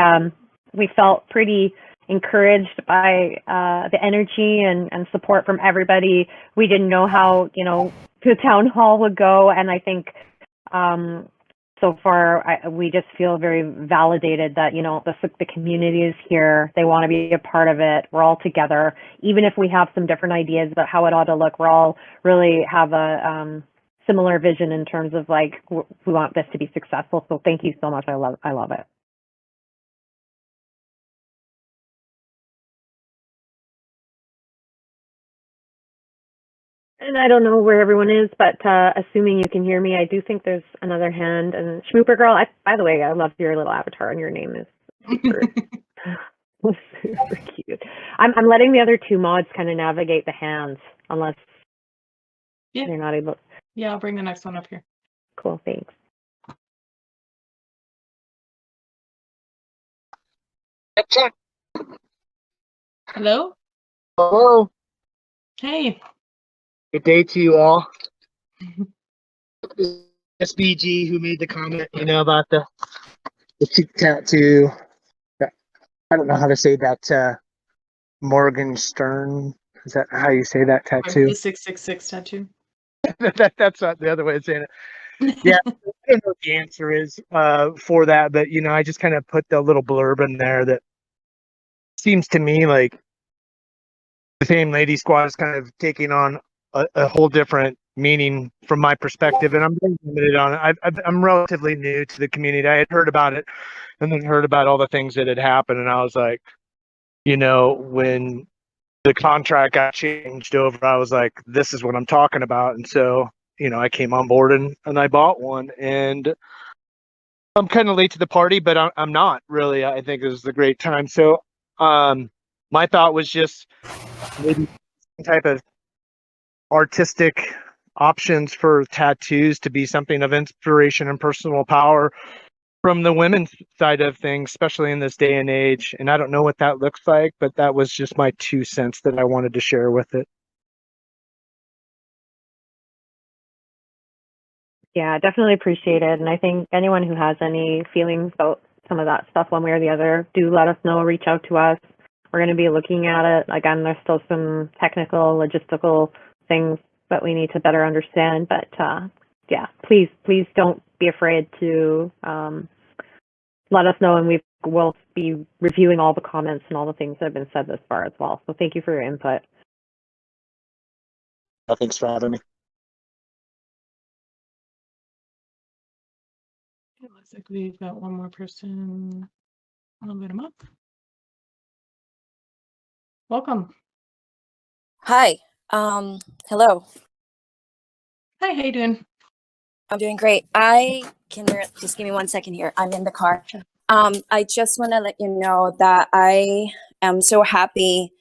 we felt pretty encouraged by the energy and support from everybody. We didn't know how, the town hall would go. And I think so far, we just feel very validated that, the community is here. They want to be a part of it. We're all together. Even if we have some different ideas about how it ought to look, we're all really have a similar vision in terms of we want this to be successful. So thank you so much. I love it. And I don't know where everyone is, but assuming you can hear me, I do think there's another hand. And Schmooper Girl, by the way, I love your little avatar, and your name is super, super cute. I'm letting the other two mods kind of navigate the hands, unless they're not able. Yeah, I'll bring the next one up here. Cool, thanks. Hello? Hello. Hey. Good day to you all. SBG who made the comment, about the cheek tattoo. I don't know how to say that. Morgan Stern. Is that how you say that tattoo? The 666 tattoo. That's not the other way of saying it. Yeah, I don't know what the answer is for that, but I just kind of put the little blurb in there that seems to me like the Fame Lady Squad is kind of taking on a whole different meaning from my perspective, and I'm very limited on it. I'm relatively new to the community. I had heard about it and then heard about all the things that had happened, and I was like, when the contract got changed over, I was like, this is what I'm talking about. And so, I came on board and I bought one, and I'm kind of late to the party, but I'm not really. I think it was a great time. So my thought was just maybe some type of artistic options for tattoos to be something of inspiration and personal power from the women's side of things, especially in this day and age. And I don't know what that looks like, but that was just my 2 cents that I wanted to share with it. Yeah, definitely appreciate it. And I think anyone who has any feelings about some of that stuff one way or the other, do let us know, reach out to us. We're going to be looking at it. Again, there's still some technical, logistical things that we need to better understand. But yeah, please don't be afraid to let us know, and we'll be reviewing all the comments and all the things that have been said thus far as well. So thank you for your input. Thanks for having me. It looks like we've got one more person. I'll invite him up. Welcome. Hi. Hello. Hi, how you doing? I'm doing great. Just give me 1 second here. I'm in the car. I just want to let you know that I am so happy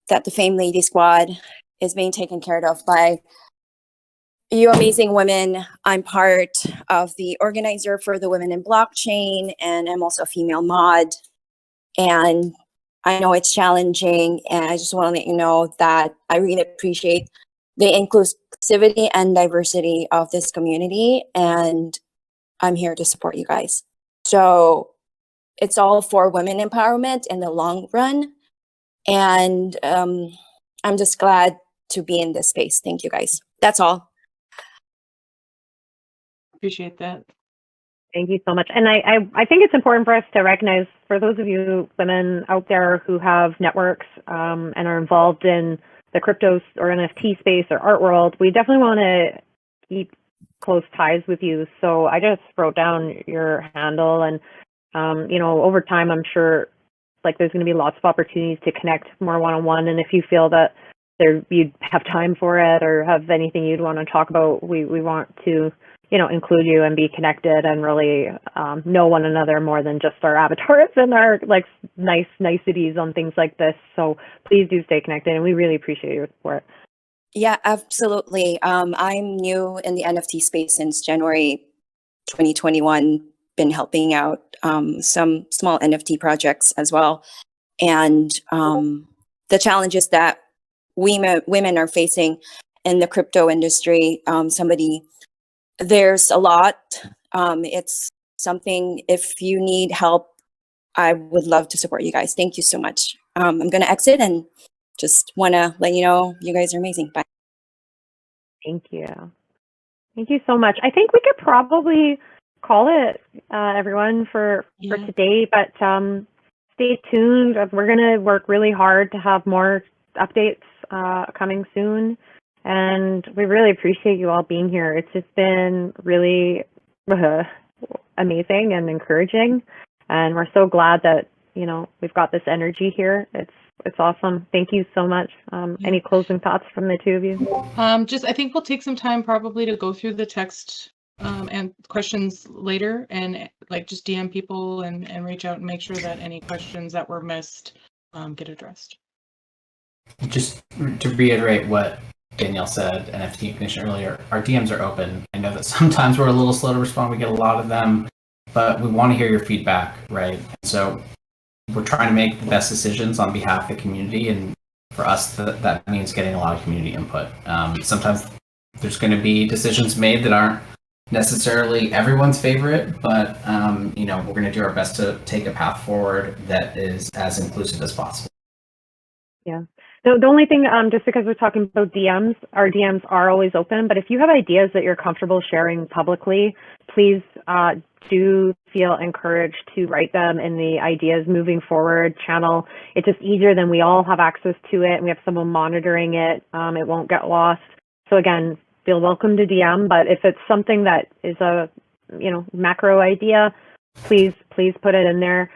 that the Fame Lady Squad is being taken care of by you amazing women. I'm part of the organizer for the Women in Blockchain, and I'm also a female mod. And I know it's challenging, and I just want to let you know that I really appreciate the inclusivity and diversity of this community, and I'm here to support you guys. So it's all for women empowerment in the long run, and I'm just glad to be in this space. Thank you, guys. That's all. Appreciate that. Thank you so much. And I think it's important for us to recognize, for those of you women out there who have networks and are involved in the crypto or NFT space or art world, we definitely want to keep close ties with you. So I just wrote down your handle, and over time, I'm sure like there's going to be lots of opportunities to connect more one-on-one. And if you feel that you'd have time for it or have anything you'd want to talk about, we want to include you and be connected and really know one another more than just our avatars and our like niceties on things like this. So please do stay connected, and we really appreciate your support. Yeah, absolutely. I'm new in the NFT space since January 2021, been helping out some small NFT projects as well. And the challenges that women are facing in the crypto industry, there's a lot. It's something, if you need help, I would love to support you guys. Thank you so much. I'm going to exit and just want to let you know you guys are amazing. Bye. Thank you. Thank you so much. I think we could probably call it, everyone, for today, but stay tuned. We're going to work really hard to have more updates coming soon. And we really appreciate you all being here. It's just been really amazing and encouraging. And we're so glad that, we've got this energy here. It's awesome. Thank you so much. Any closing thoughts from the two of you? I think we'll take some time probably to go through the text and questions later, and like just DM people and reach out and make sure that any questions that were missed get addressed. Just to reiterate what Danielle said, NFT Ignition earlier, our DMs are open. I know that sometimes we're a little slow to respond. We get a lot of them, but we want to hear your feedback, right? So we're trying to make the best decisions on behalf of the community, and for us, that means getting a lot of community input. Sometimes there's going to be decisions made that aren't necessarily everyone's favorite, but we're going to do our best to take a path forward that is as inclusive as possible. Yeah. The only thing, just because we're talking about DMs, our DMs are always open, but if you have ideas that you're comfortable sharing publicly, please do feel encouraged to write them in the Ideas Moving Forward channel. It's just easier, then we all have access to it and we have someone monitoring it. It won't get lost. So again, feel welcome to DM, but if it's something that is a macro idea, please put it in there.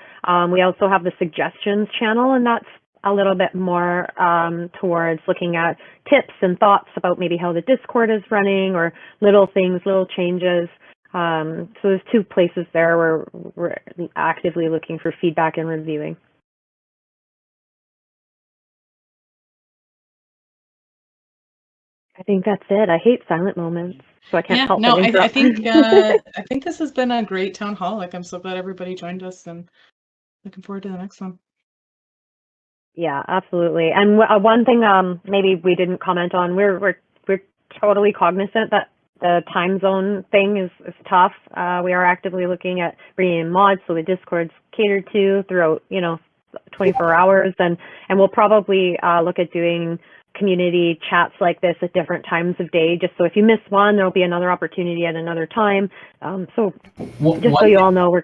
We also have the suggestions channel, and that's a little bit more towards looking at tips and thoughts about maybe how the Discord is running or little things, little changes. So there's two places there where we're actively looking for feedback and reviewing. I think that's it. I hate silent moments, so I can't help but interrupt. I think this has been a great town hall. Like, I'm so glad everybody joined us, and looking forward to the next one. Yeah, absolutely. And one thing maybe we didn't comment on, we're totally cognizant that the time zone thing is tough. We are actively looking at bringing in mods so the Discord's catered to throughout 24 hours, and we'll probably look at doing community chats like this at different times of day, just so if you miss one, there'll be another opportunity at another time. So you all know, we're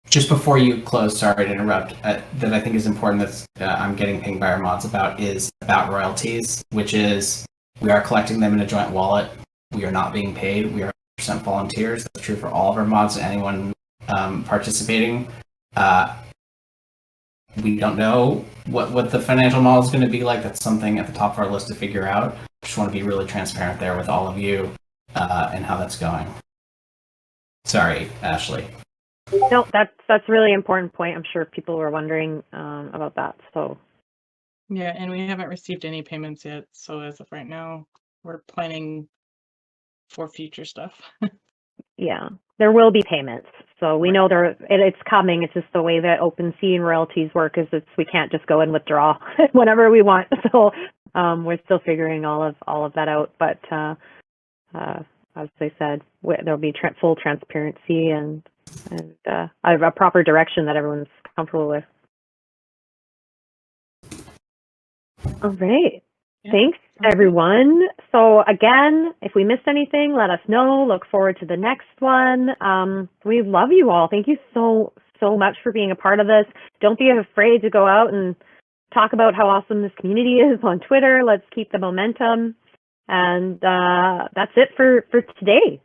just before you close, sorry to interrupt, that I think is important that I'm getting pinged by our mods about is about royalties, which is we are collecting them in a joint wallet. We are not being paid. We are 100% volunteers. That's true for all of our mods and anyone participating. We don't know what the financial model is going to be like. That's something at the top of our list to figure out. Just want to be really transparent there with all of you. and how that's going. Sorry, Ashley. No, that's a really important point. I'm sure people were wondering about that. So Yeah, and we haven't received any payments yet. So as of right now, we're planning for future stuff. yeah, there will be payments. So we know it's coming. It's just the way that OpenSea and royalties work is we can't just go and withdraw whenever we want. So we're still figuring all of that out. But as I said, there'll be full transparency and a proper direction that everyone's comfortable with. All right. Yeah. Thanks, everyone. So again, if we missed anything, let us know. Look forward to the next one. We love you all. Thank you so much for being a part of this. Don't be afraid to go out and talk about how awesome this community is on Twitter. Let's keep the momentum. And that's it for today.